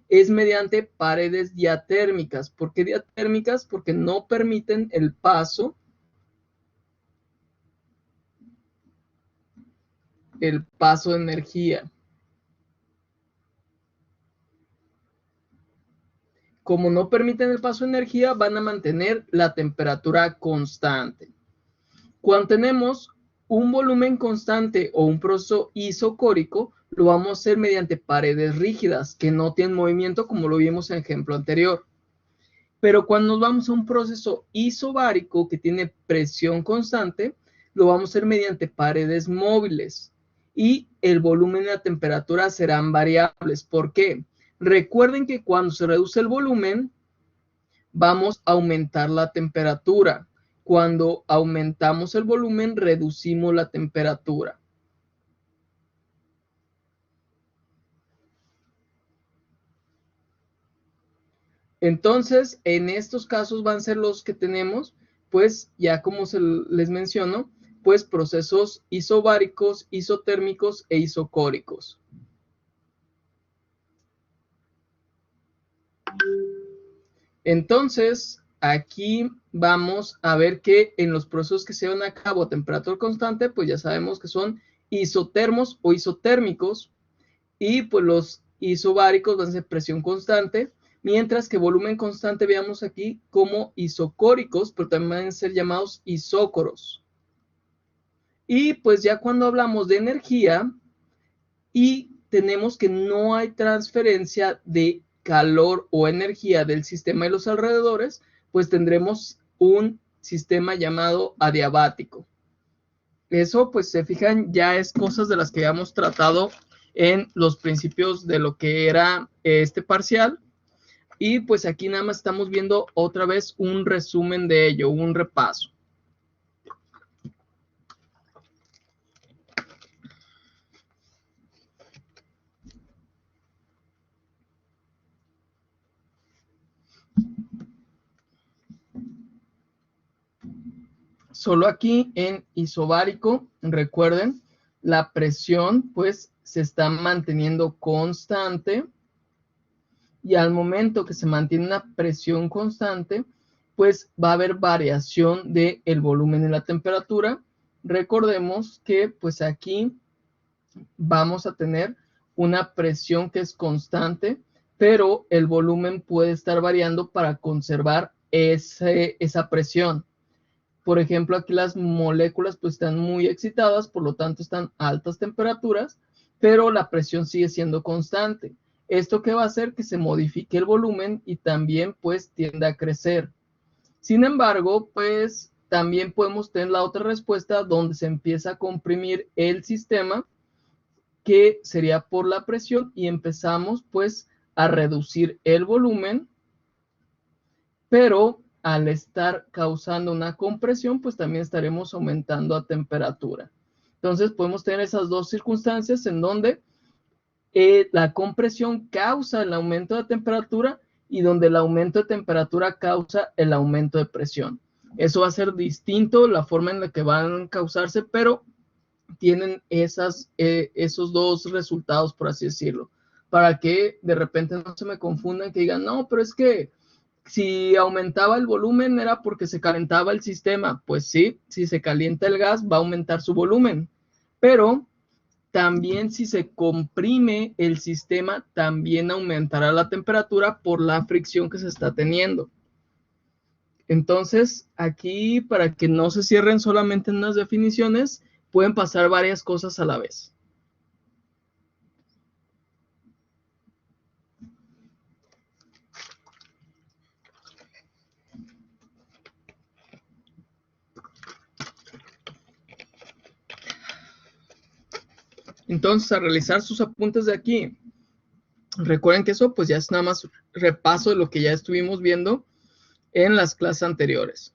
es mediante paredes diatérmicas. ¿Por qué diatérmicas? Porque no permiten el paso de energía. Como no permiten el paso de energía, van a mantener la temperatura constante. Cuando tenemos un volumen constante o un proceso isocórico, lo vamos a hacer mediante paredes rígidas que no tienen movimiento, como lo vimos en el ejemplo anterior. Pero cuando nos vamos a un proceso isobárico que tiene presión constante, lo vamos a hacer mediante paredes móviles. Y el volumen y la temperatura serán variables. ¿Por qué? Recuerden que cuando se reduce el volumen, vamos a aumentar la temperatura. Cuando aumentamos el volumen, reducimos la temperatura. Entonces, en estos casos van a ser los que tenemos, pues ya como les menciono, pues procesos isobáricos, isotérmicos e isocóricos. Entonces, aquí vamos a ver que en los procesos que se llevan a cabo a temperatura constante, pues ya sabemos que son isotermos o isotérmicos, y pues los isobáricos van a ser presión constante, mientras que volumen constante veamos aquí como isocóricos, pero también van a ser llamados isócoros. Y pues ya cuando hablamos de energía y tenemos que no hay transferencia de calor o energía del sistema y los alrededores, pues tendremos un sistema llamado adiabático. Eso, pues se fijan, ya es cosas de las que habíamos tratado en los principios de lo que era este parcial. Y pues aquí nada más estamos viendo otra vez un resumen de ello, un repaso. Solo aquí en isobárico, recuerden, la presión pues se está manteniendo constante y al momento que se mantiene una presión constante, pues va a haber variación del volumen y la temperatura. Recordemos que pues aquí vamos a tener una presión que es constante, pero el volumen puede estar variando para conservar esa presión. Por ejemplo, aquí las moléculas pues están muy excitadas, por lo tanto están a altas temperaturas, pero la presión sigue siendo constante. ¿Esto qué va a hacer? Que se modifique el volumen y también pues tiende a crecer. Sin embargo, pues también podemos tener la otra respuesta donde se empieza a comprimir el sistema, que sería por la presión, y empezamos pues a reducir el volumen, pero al estar causando una compresión, pues también estaremos aumentando a temperatura. Entonces podemos tener esas dos circunstancias en donde la compresión causa el aumento de temperatura y donde el aumento de temperatura causa el aumento de presión. Eso va a ser distinto la forma en la que van a causarse, pero tienen esos dos resultados, por así decirlo, para que de repente no se me confundan, que digan, no, pero es que si aumentaba el volumen era porque se calentaba el sistema. Pues sí, si se calienta el gas va a aumentar su volumen, pero también si se comprime el sistema, también aumentará la temperatura por la fricción que se está teniendo. Entonces, aquí, para que no se cierren solamente en unas definiciones, pueden pasar varias cosas a la vez. Entonces, a realizar sus apuntes de aquí, recuerden que eso pues ya es nada más repaso de lo que ya estuvimos viendo en las clases anteriores.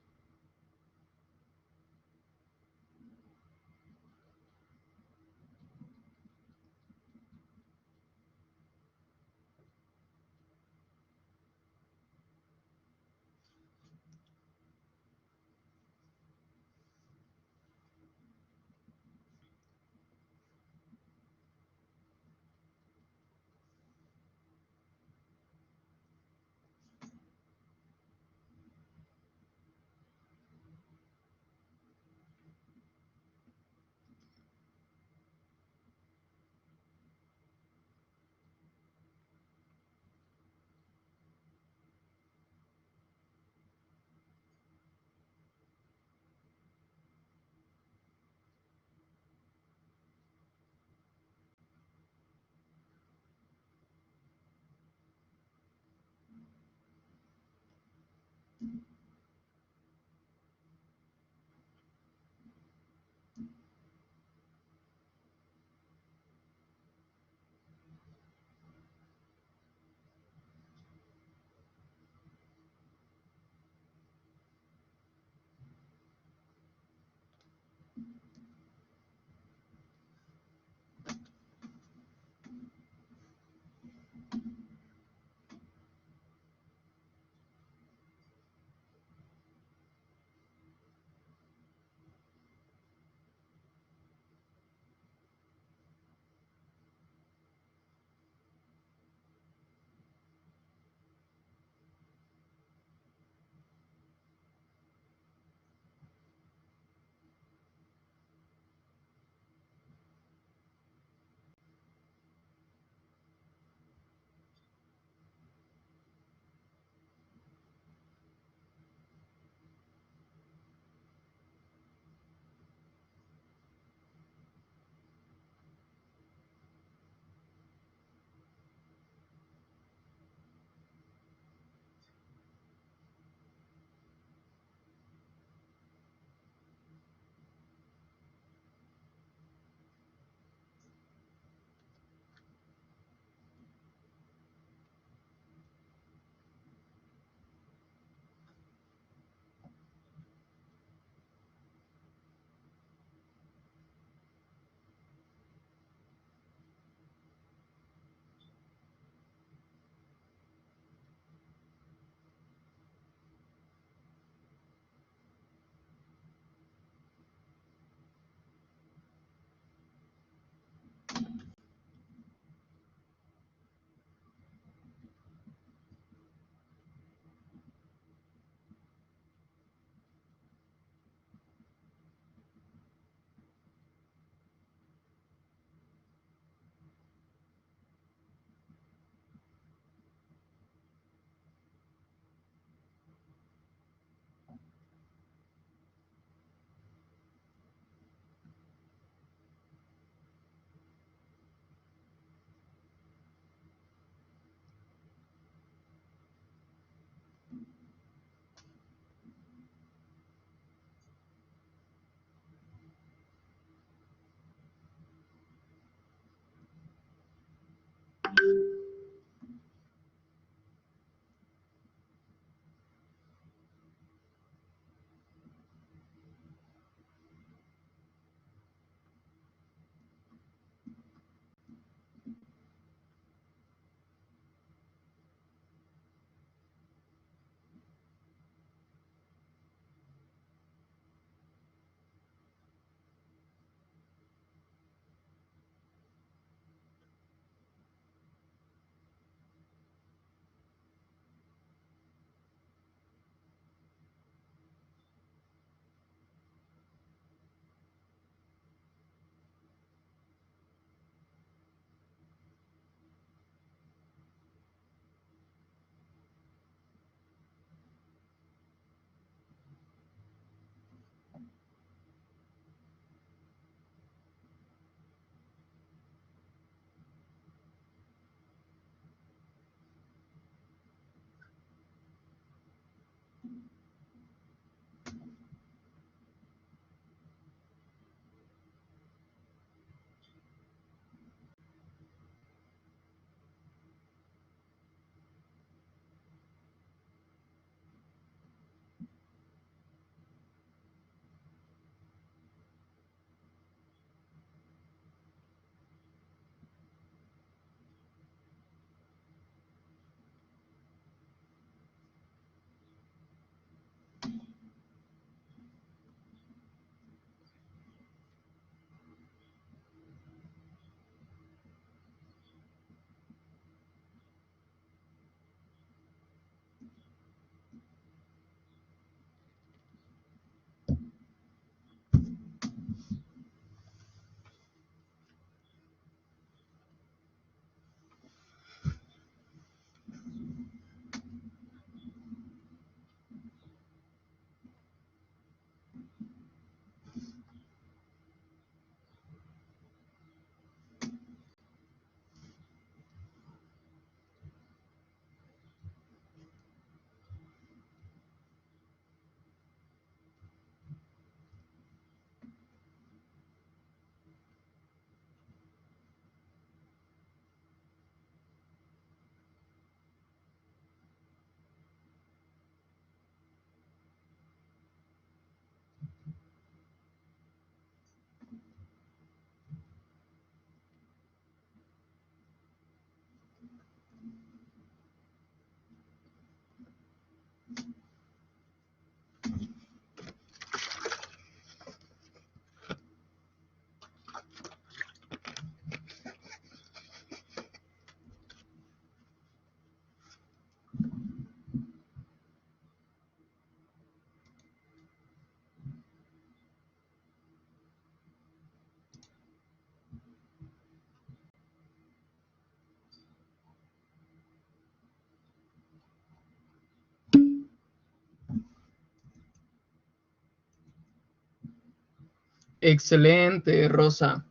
Excelente, Rosa.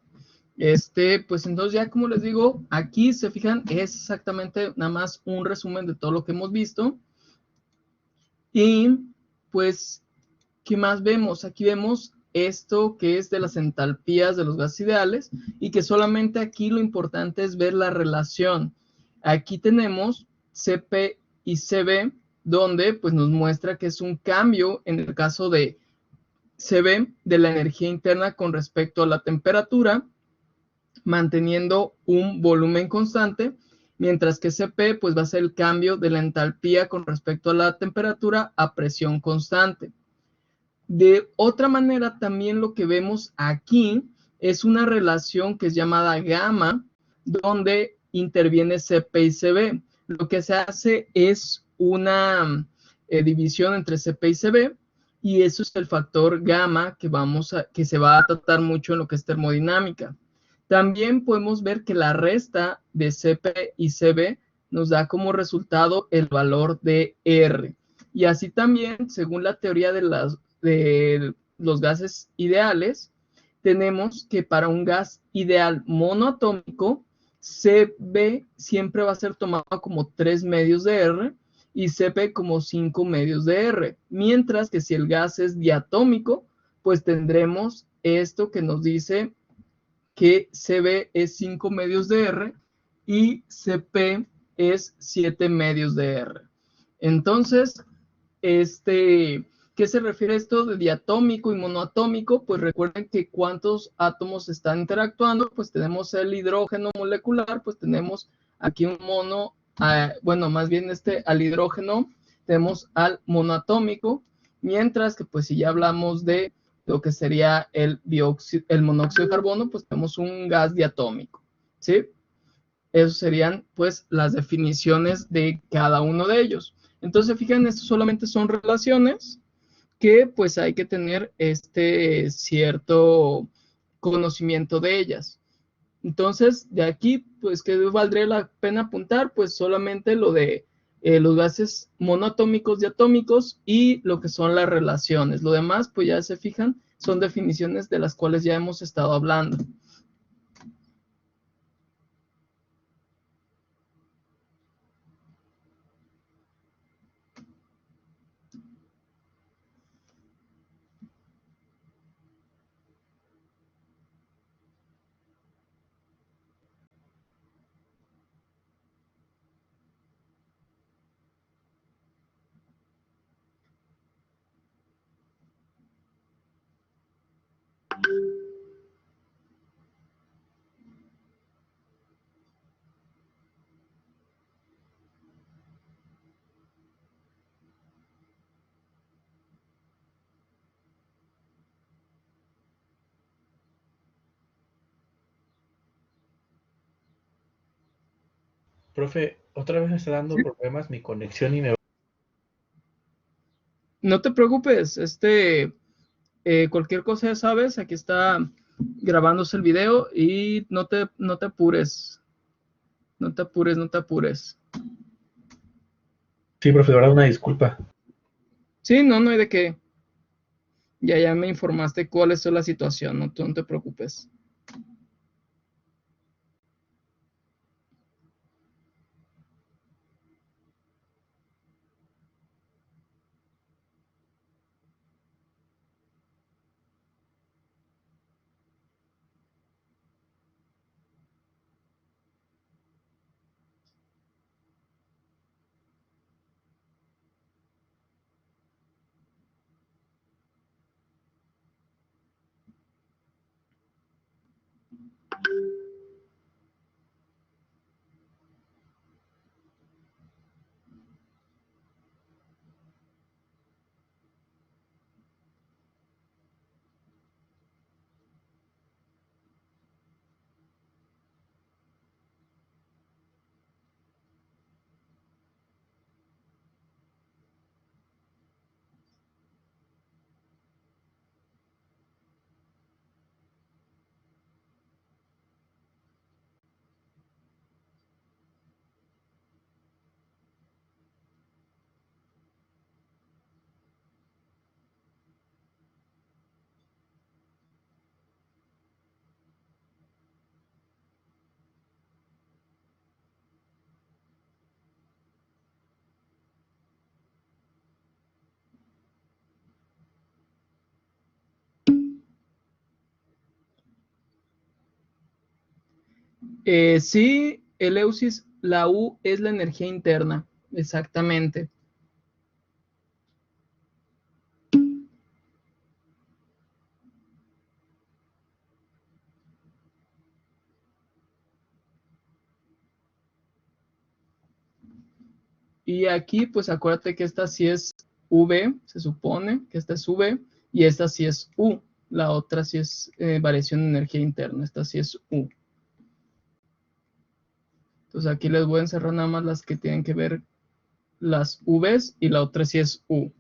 Pues entonces ya como les digo, aquí se fijan, es exactamente nada más un resumen de todo lo que hemos visto. Y pues, ¿qué más vemos? Aquí vemos esto que es de las entalpías de los gases ideales y que solamente aquí lo importante es ver la relación. Aquí tenemos Cp y Cv, donde pues nos muestra que es un cambio en el caso de Cv de la energía interna con respecto a la temperatura, manteniendo un volumen constante, mientras que Cp pues va a ser el cambio de la entalpía con respecto a la temperatura a presión constante. De otra manera, también lo que vemos aquí es una relación que es llamada gamma, donde interviene Cp y Cv. Lo que se hace es una división entre Cp y Cv, y eso es el factor gamma que se va a tratar mucho en lo que es termodinámica. También podemos ver que la resta de Cp y Cv nos da como resultado el valor de R. Y así también, según la teoría de los gases ideales, tenemos que para un gas ideal monoatómico, Cb siempre va a ser tomado como 3 medios de R y Cp como 5 medios de R. Mientras que si el gas es diatómico, pues tendremos esto que nos dice que Cb es 5 medios de R y Cp es 7 medios de R. Entonces, ¿qué se refiere a esto de diatómico y monoatómico? Pues recuerden que cuántos átomos están interactuando, pues tenemos el hidrógeno molecular, pues tenemos aquí un bueno, más bien al hidrógeno, tenemos al monoatómico, mientras que pues si ya hablamos de lo que sería el monóxido de carbono, pues tenemos un gas diatómico, ¿sí? Esas serían pues las definiciones de cada uno de ellos. Entonces, fíjense, esto solamente son relaciones que pues hay que tener cierto conocimiento de ellas. Entonces, de aquí, pues, ¿qué valdría la pena apuntar? Pues solamente lo de los gases monoatómicos, diatómicos y lo que son las relaciones. Lo demás, pues ya se fijan, son definiciones de las cuales ya hemos estado hablando. Profe, otra vez me está dando ¿Sí? problemas mi conexión y me... No te preocupes, cualquier cosa ya sabes, aquí está grabándose el video y no te apures, no te apures, no te apures. Sí, profe, de verdad, una disculpa. Sí, no hay de qué. Ya me informaste cuál es la situación, no te preocupes. Sí, Eleusis, la U es la energía interna, exactamente. Y aquí, pues acuérdate que esta sí es V, se supone que esta es V, y esta sí es U. La otra sí es variación de energía interna, esta sí es U. Entonces aquí les voy a encerrar nada más las que tienen que ver las Vs y la otra sí es U.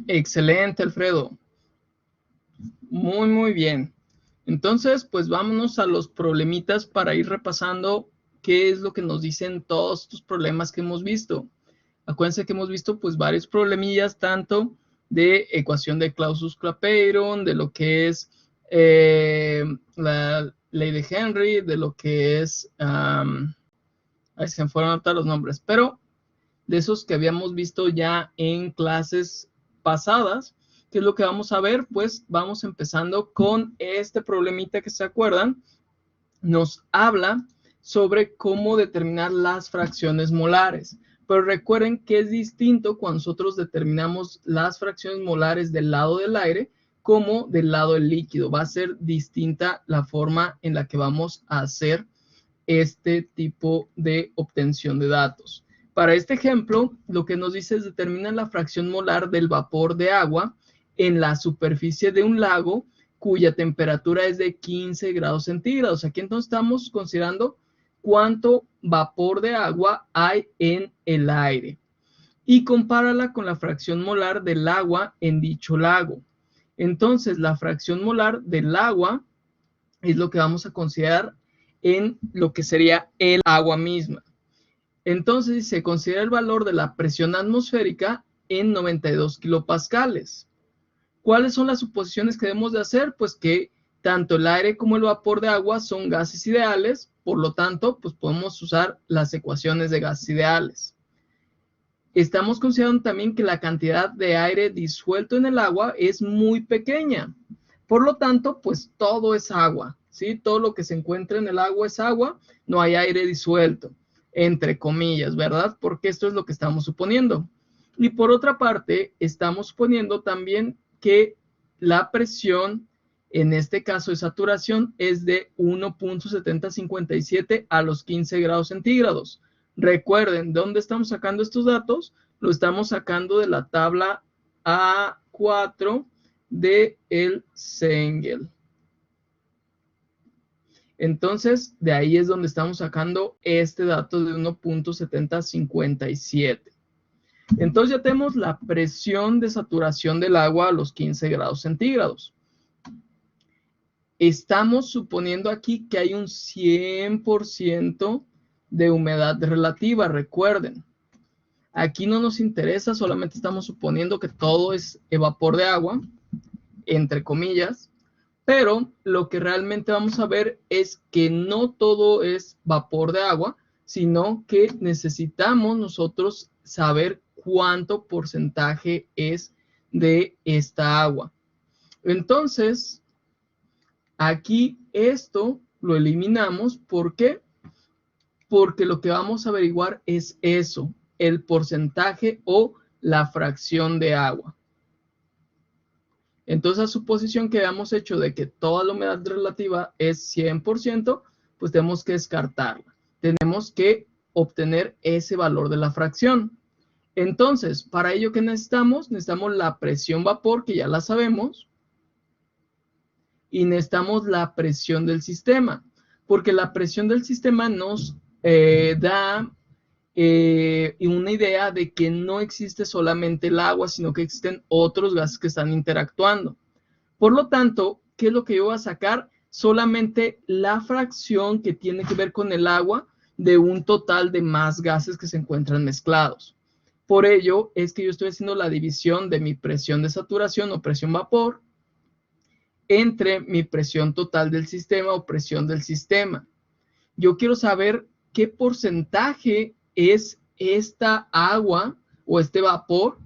Excelente, Alfredo. Muy, muy bien. Entonces, pues vámonos a los problemitas para ir repasando qué es lo que nos dicen todos estos problemas que hemos visto. Acuérdense que hemos visto pues varios problemillas, tanto de ecuación de Clausius-Clapeyron, de lo que es la ley de Henry, de lo que es, ahí se me fueron a anotar los nombres, pero de esos que habíamos visto ya en clases pasadas. ¿Qué es lo que vamos a ver? Pues vamos empezando con este problemita que se acuerdan. Nos habla sobre cómo determinar las fracciones molares. Pero recuerden que es distinto cuando nosotros determinamos las fracciones molares del lado del aire como del lado del líquido. Va a ser distinta la forma en la que vamos a hacer este tipo de obtención de datos. Para este ejemplo, lo que nos dice es determina la fracción molar del vapor de agua en la superficie de un lago cuya temperatura es de 15 grados centígrados. Aquí entonces estamos considerando cuánto vapor de agua hay en el aire y compárala con la fracción molar del agua en dicho lago. Entonces, la fracción molar del agua es lo que vamos a considerar en lo que sería el agua misma. Entonces, se considera el valor de la presión atmosférica en 92 kilopascales. ¿Cuáles son las suposiciones que debemos de hacer? Pues que tanto el aire como el vapor de agua son gases ideales, por lo tanto, pues podemos usar las ecuaciones de gases ideales. Estamos considerando también que la cantidad de aire disuelto en el agua es muy pequeña. Por lo tanto, pues todo es agua, ¿sí? Todo lo que se encuentra en el agua es agua, no hay aire disuelto, entre comillas, ¿verdad? Porque esto es lo que estamos suponiendo. Y por otra parte, estamos suponiendo también que la presión, en este caso de saturación, es de 1.7057 a los 15 grados centígrados. Recuerden, ¿de dónde estamos sacando estos datos? Lo estamos sacando de la tabla A4 de el Cengel. Entonces, de ahí es donde estamos sacando este dato de 1.7057. Entonces ya tenemos la presión de saturación del agua a los 15 grados centígrados. Estamos suponiendo aquí que hay un 100% de humedad relativa, recuerden. Aquí no nos interesa, solamente estamos suponiendo que todo es vapor de agua, entre comillas, pero lo que realmente vamos a ver es que no todo es vapor de agua, sino que necesitamos nosotros saber cuánto porcentaje es de esta agua. Entonces, aquí esto lo eliminamos. ¿Por qué? Porque lo que vamos a averiguar es eso, el porcentaje o la fracción de agua. Entonces, la suposición que habíamos hecho de que toda la humedad relativa es 100%, pues tenemos que descartarla. Tenemos que obtener ese valor de la fracción. Entonces, para ello, ¿qué necesitamos? Necesitamos la presión vapor, que ya la sabemos, y necesitamos la presión del sistema, porque la presión del sistema nos da una idea de que no existe solamente el agua, sino que existen otros gases que están interactuando. Por lo tanto, ¿qué es lo que yo voy a sacar? Solamente la fracción que tiene que ver con el agua de un total de más gases que se encuentran mezclados. Por ello es que yo estoy haciendo la división de mi presión de saturación o presión vapor entre mi presión total del sistema o presión del sistema. Yo quiero saber qué porcentaje es esta agua o este vapor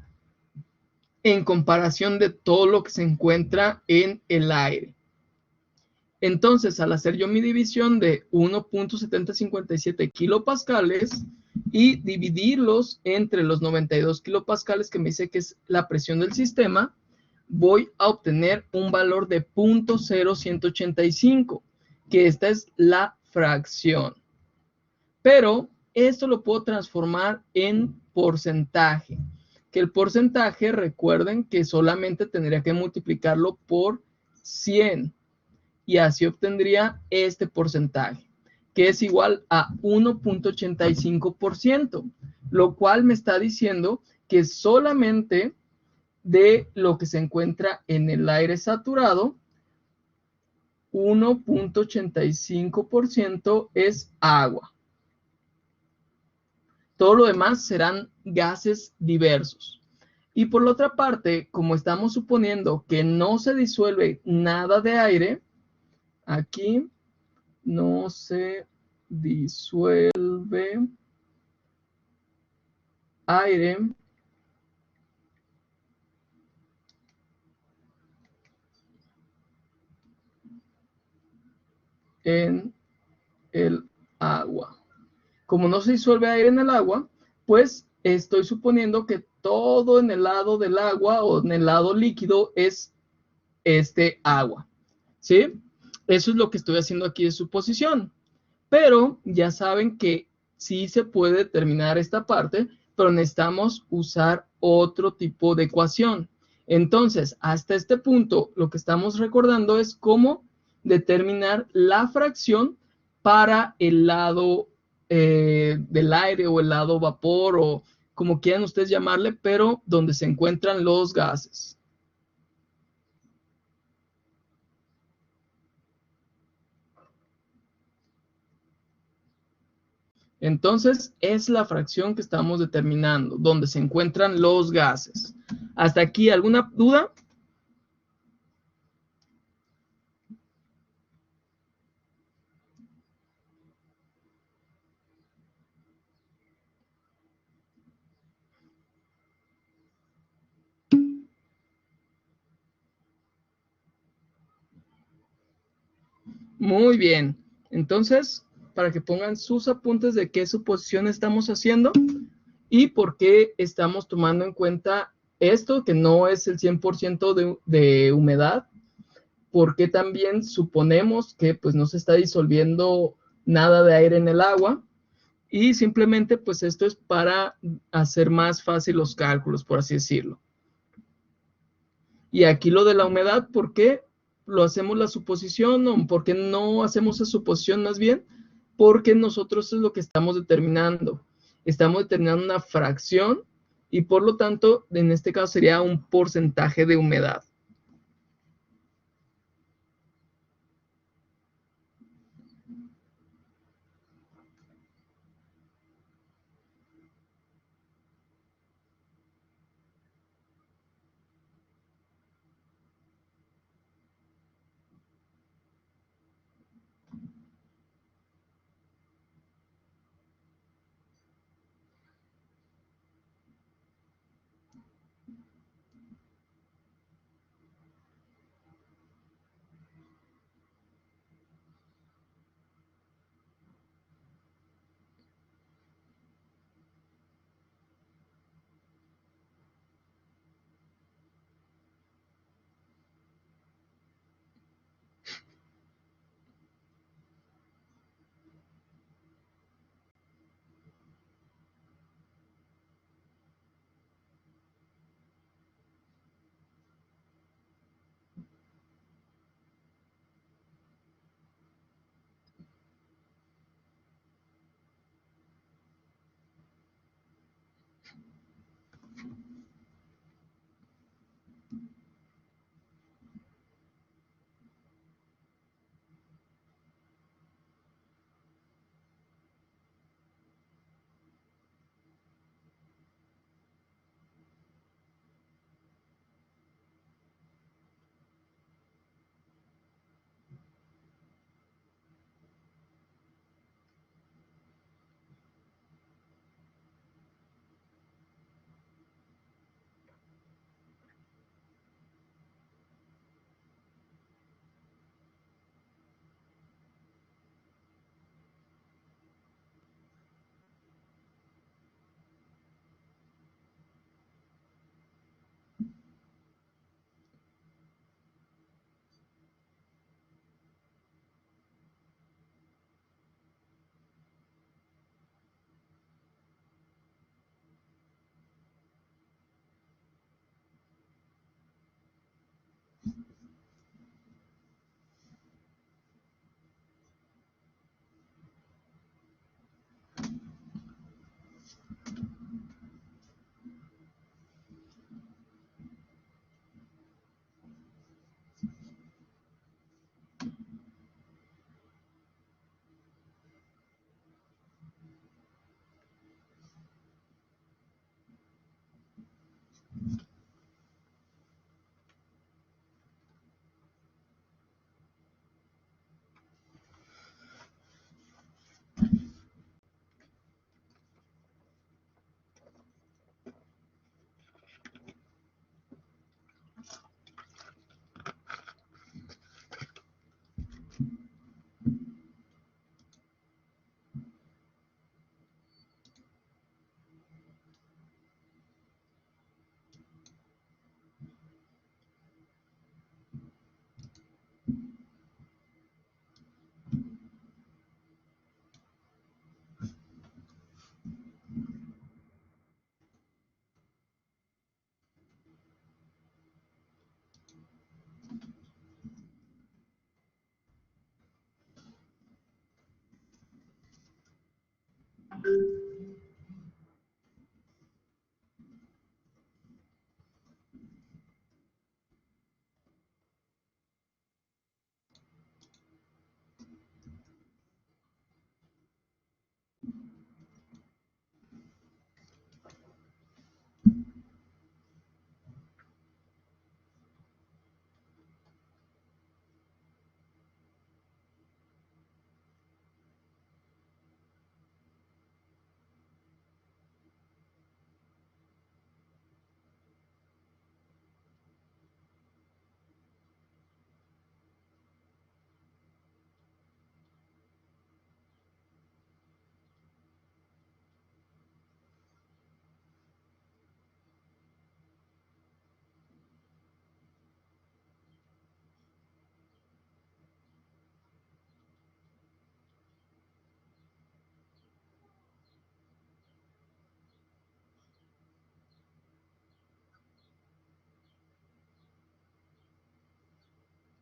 en comparación de todo lo que se encuentra en el aire. Entonces, al hacer yo mi división de 1.7057 kilopascales y dividirlos entre los 92 kilopascales que me dice que es la presión del sistema, voy a obtener un valor de 0.0185, que esta es la fracción. Pero esto lo puedo transformar en porcentaje, que el porcentaje, recuerden que solamente tendría que multiplicarlo por 100 y así obtendría este porcentaje, que es igual a 1.85%, lo cual me está diciendo que solamente de lo que se encuentra en el aire saturado, 1.85% es agua. Todo lo demás serán gases diversos. Y por la otra parte, como estamos suponiendo que no se disuelve nada de aire, aquí no se disuelve aire en el agua. Como no se disuelve aire en el agua, pues estoy suponiendo que todo en el lado del agua o en el lado líquido es agua, ¿sí? Eso es lo que estoy haciendo aquí de suposición. Pero ya saben que sí se puede determinar esta parte, pero necesitamos usar otro tipo de ecuación. Entonces, hasta este punto, lo que estamos recordando es cómo determinar la fracción para el lado del aire o el lado vapor o como quieran ustedes llamarle, pero donde se encuentran los gases. Entonces, es la fracción que estamos determinando, donde se encuentran los gases. ¿Hasta aquí alguna duda? Muy bien. Entonces, para que pongan sus apuntes de qué suposición estamos haciendo y por qué estamos tomando en cuenta esto, que no es el 100% de humedad, porque también suponemos que pues no se está disolviendo nada de aire en el agua y simplemente pues esto es para hacer más fácil los cálculos, por así decirlo. Y aquí lo de la humedad, ¿por qué lo hacemos la suposición o por qué no hacemos esa suposición más bien? Porque nosotros es lo que estamos determinando. Estamos determinando una fracción y por lo tanto, en este caso sería un porcentaje de humedad.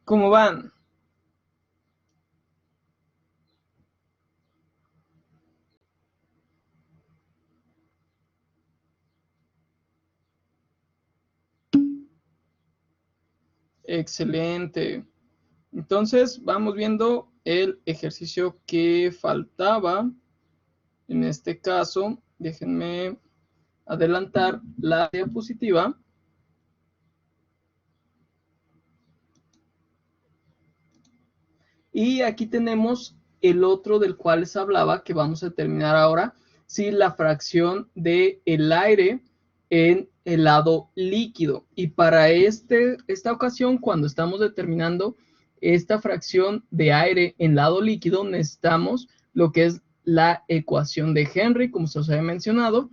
¿Cómo van? Excelente. Entonces, vamos viendo el ejercicio que faltaba. En este caso, déjenme adelantar la diapositiva. Y aquí tenemos el otro del cual les hablaba, que vamos a terminar ahora, sí, la fracción del aire en el lado líquido. Y para esta ocasión, cuando estamos determinando esta fracción de aire en lado líquido, necesitamos lo que es la ecuación de Henry, como se os había mencionado,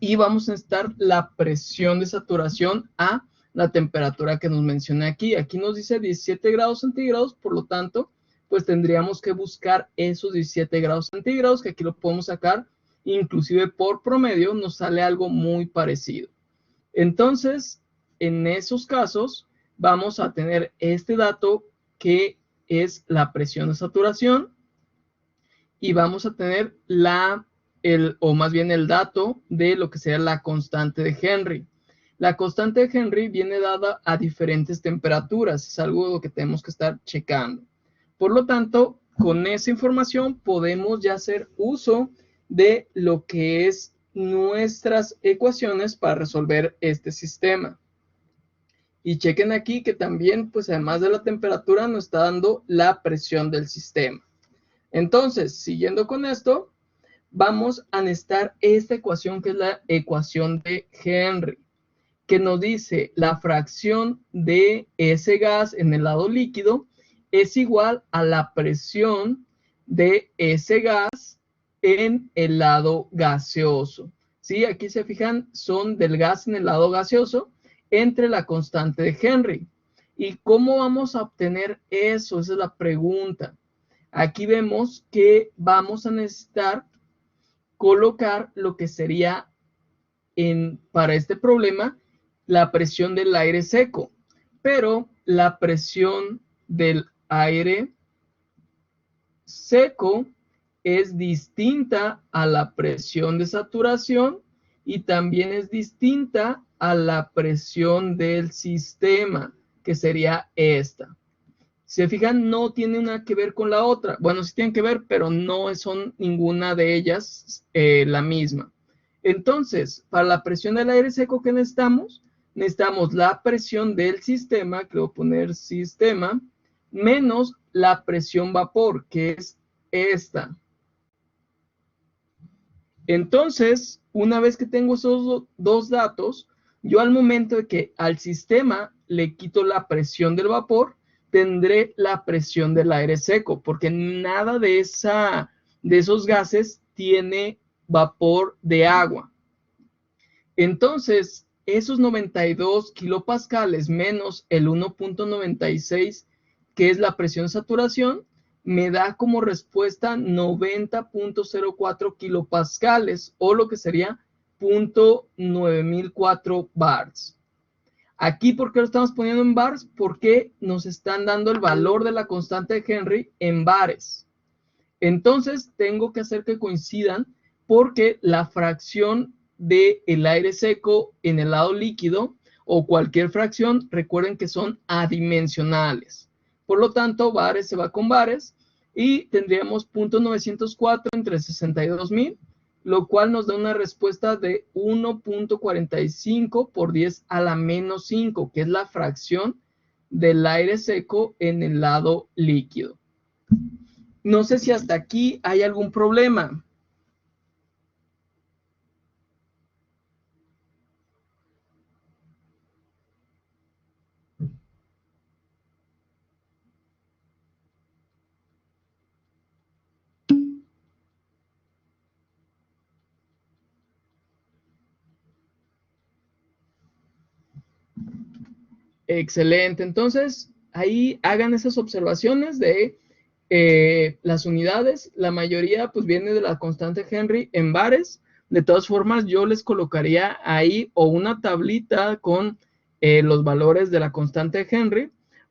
y vamos a necesitar la presión de saturación a la temperatura que nos mencioné aquí. Aquí nos dice 17 grados centígrados, por lo tanto, pues tendríamos que buscar esos 17 grados centígrados, que aquí lo podemos sacar, inclusive por promedio nos sale algo muy parecido. Entonces, en esos casos, vamos a tener este dato que es la presión de saturación y vamos a tener o más bien el dato de lo que sería la constante de Henry. La constante de Henry viene dada a diferentes temperaturas, es algo que tenemos que estar checando. Por lo tanto, con esa información podemos ya hacer uso de lo que es nuestras ecuaciones para resolver este sistema. Y chequen aquí que también, pues además de la temperatura, nos está dando la presión del sistema. Entonces, siguiendo con esto, vamos a necesitar esta ecuación que es la ecuación de Henry, que nos dice la fracción de ese gas en el lado líquido es igual a la presión de ese gas en el lado gaseoso. ¿Sí? Aquí se fijan, son del gas en el lado gaseoso entre la constante de Henry. ¿Y cómo vamos a obtener eso? Esa es la pregunta. Aquí vemos que vamos a necesitar colocar lo que sería para este problema la presión del aire seco, pero la presión del aire seco es distinta a la presión de saturación y también es distinta a la presión del sistema, que sería esta. Si se fijan, no tiene una que ver con la otra. Bueno, sí tienen que ver, pero no son ninguna de ellas la misma. Entonces, para la presión del aire seco que necesitamos la presión del sistema, que voy a poner sistema, menos la presión vapor, que es esta. Entonces, una vez que tengo esos dos datos, yo al momento de que al sistema le quito la presión del vapor, tendré la presión del aire seco, porque nada de esos gases tiene vapor de agua. Entonces, esos 92 kilopascales menos el 1.96, que es la presión de saturación, me da como respuesta 90.04 kilopascales, o lo que sería 0.9004 bars. Aquí, ¿por qué lo estamos poniendo en bars? Porque nos están dando el valor de la constante de Henry en bares. Entonces, tengo que hacer que coincidan, porque la fracción del aire seco en el lado líquido o cualquier fracción, recuerden que son adimensionales. Por lo tanto, bares se va con bares y tendríamos 0.904 entre 62,000, lo cual nos da una respuesta de 1.45 por 10 a la menos 5, que es la fracción del aire seco en el lado líquido. No sé si hasta aquí hay algún problema. Excelente. Entonces, ahí hagan esas observaciones de las unidades. La mayoría pues viene de la constante Henry en bares. De todas formas, yo les colocaría ahí o una tablita con los valores de la constante Henry,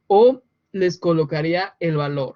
o les colocaría el valor.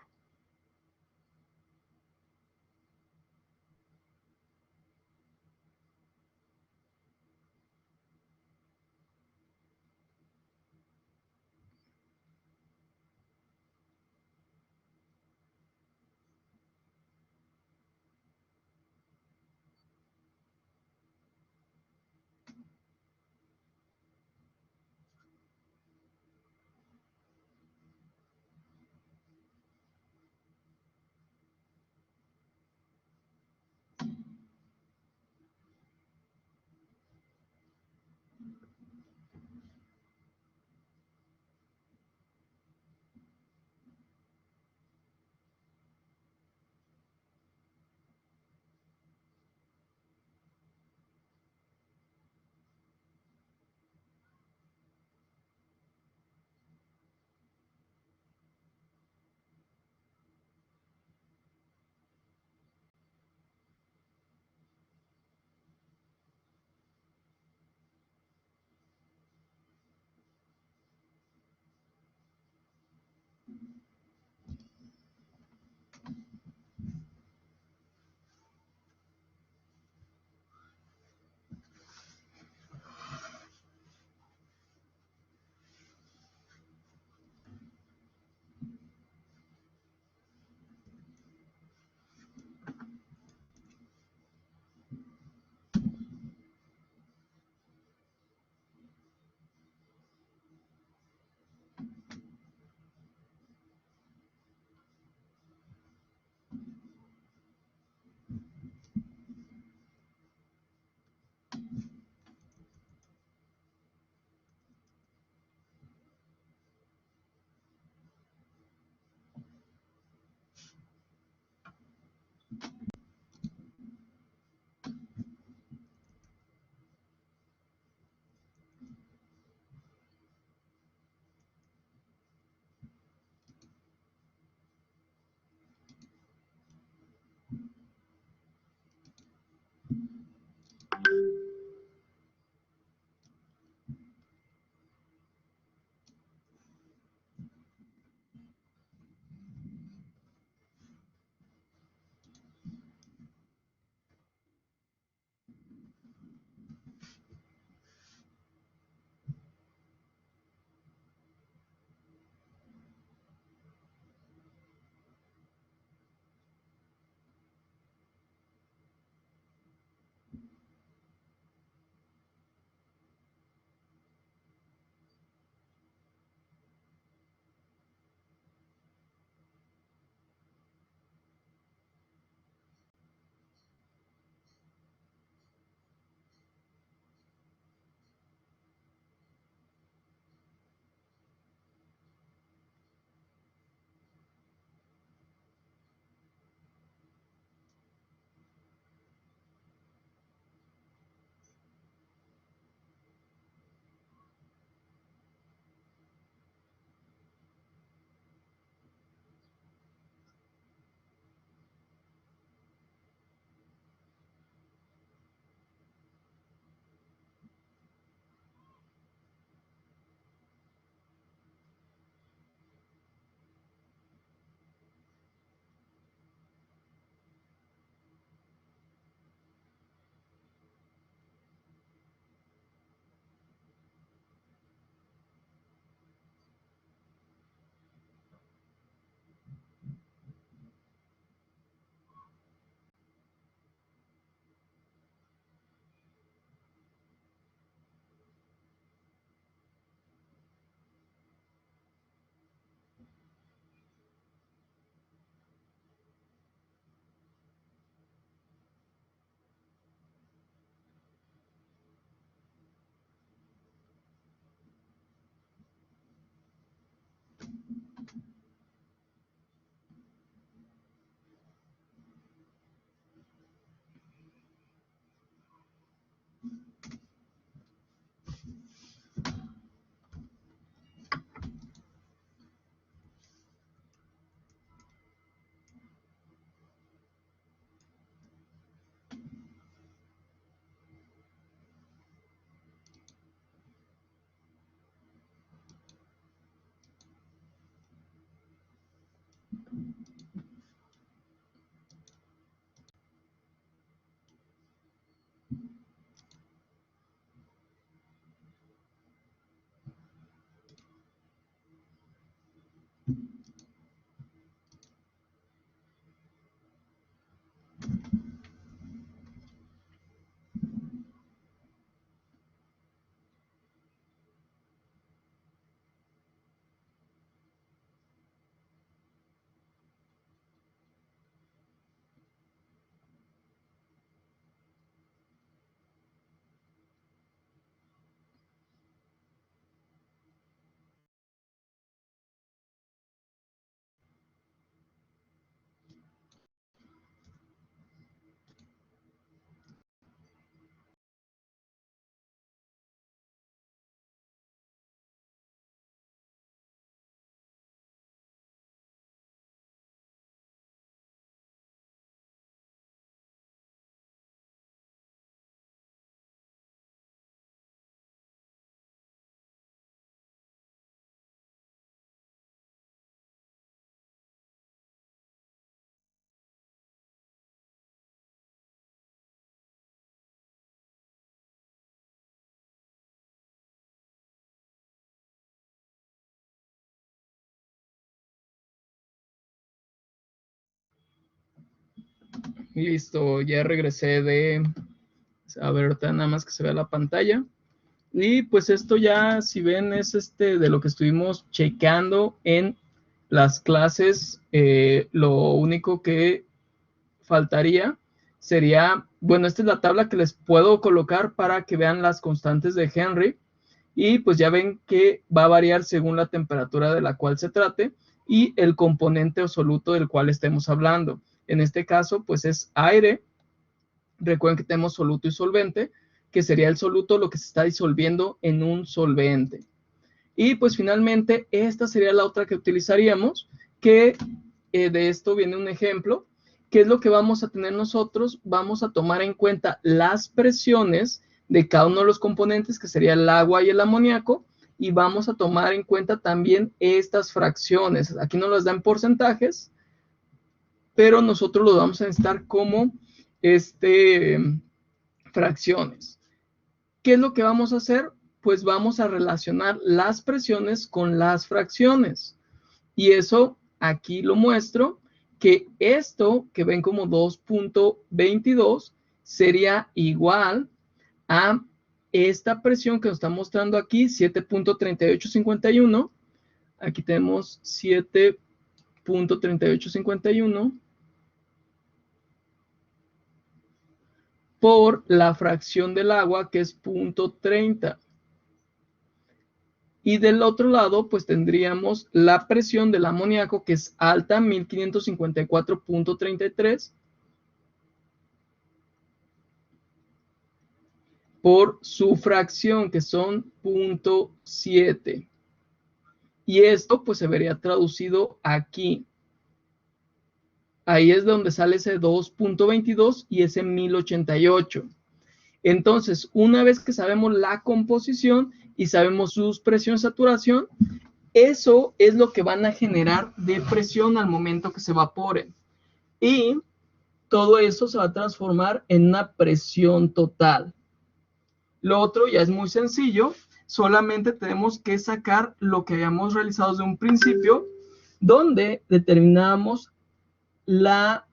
Listo, ya regresé de... A ver, ahorita nada más que se vea la pantalla. Y pues esto ya, si ven, es de lo que estuvimos checando en las clases. Lo único que faltaría sería, bueno, esta es la tabla que les puedo colocar para que vean las constantes de Henry. Y pues ya ven que va a variar según la temperatura de la cual se trate y el componente absoluto del cual estemos hablando. En este caso, pues es aire. Recuerden que tenemos soluto y solvente, que sería el soluto lo que se está disolviendo en un solvente. Y pues finalmente, esta sería la otra que utilizaríamos, que de esto viene un ejemplo. ¿Qué es lo que vamos a tener nosotros? Vamos a tomar en cuenta las presiones de cada uno de los componentes, que sería el agua y el amoníaco, y vamos a tomar en cuenta también estas fracciones. Aquí no las dan porcentajes, pero nosotros lo vamos a necesitar como fracciones. ¿Qué es lo que vamos a hacer? Pues vamos a relacionar las presiones con las fracciones. Y eso aquí lo muestro, que esto que ven como 2.22 sería igual a esta presión que nos está mostrando aquí, 7.3851. Aquí tenemos 7.3851 por la fracción del agua, que es 0.30. Y del otro lado, pues tendríamos la presión del amoníaco, que es alta, 1554.33, por su fracción, que son 0.7. Y esto pues se vería traducido aquí. Ahí es donde sale ese 2.22 y ese 1088. Entonces, una vez que sabemos la composición y sabemos sus presión saturación, eso es lo que van a generar de presión al momento que se evaporen. Y todo eso se va a transformar en una presión total. Lo otro ya es muy sencillo, solamente tenemos que sacar lo que habíamos realizado desde un principio, donde determinamos la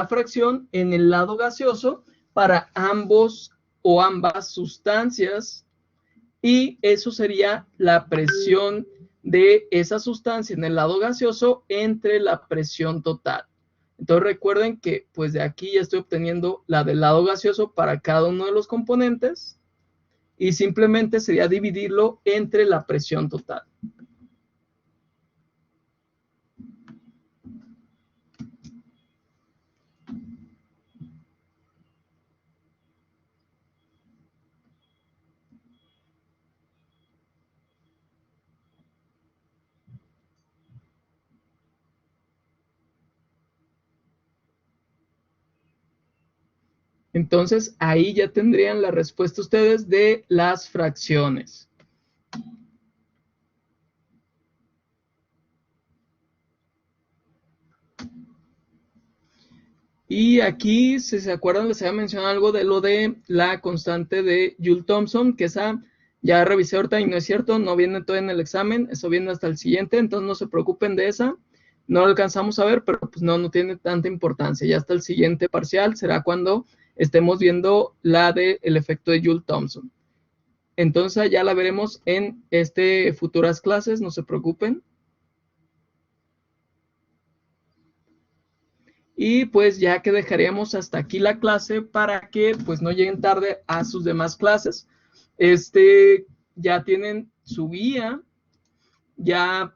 fracción en el lado gaseoso para ambos o ambas sustancias, y eso sería la presión de esa sustancia en el lado gaseoso entre la presión total. Entonces recuerden que pues de aquí ya estoy obteniendo la del lado gaseoso para cada uno de los componentes, y simplemente sería dividirlo entre la presión total. Entonces, ahí ya tendrían la respuesta ustedes de las fracciones. Y aquí, si se acuerdan, les había mencionado algo de lo de la constante de Joule-Thomson, que esa ya revisé ahorita y no es cierto, no viene todo en el examen, eso viene hasta el siguiente, entonces no se preocupen de esa. No lo alcanzamos a ver, pero pues no tiene tanta importancia. Ya hasta el siguiente parcial será cuando estemos viendo la del efecto de Joule-Thomson. Entonces ya la veremos en futuras clases, no se preocupen. Y pues ya que dejaríamos hasta aquí la clase para que pues no lleguen tarde a sus demás clases. Ya tienen su guía, ya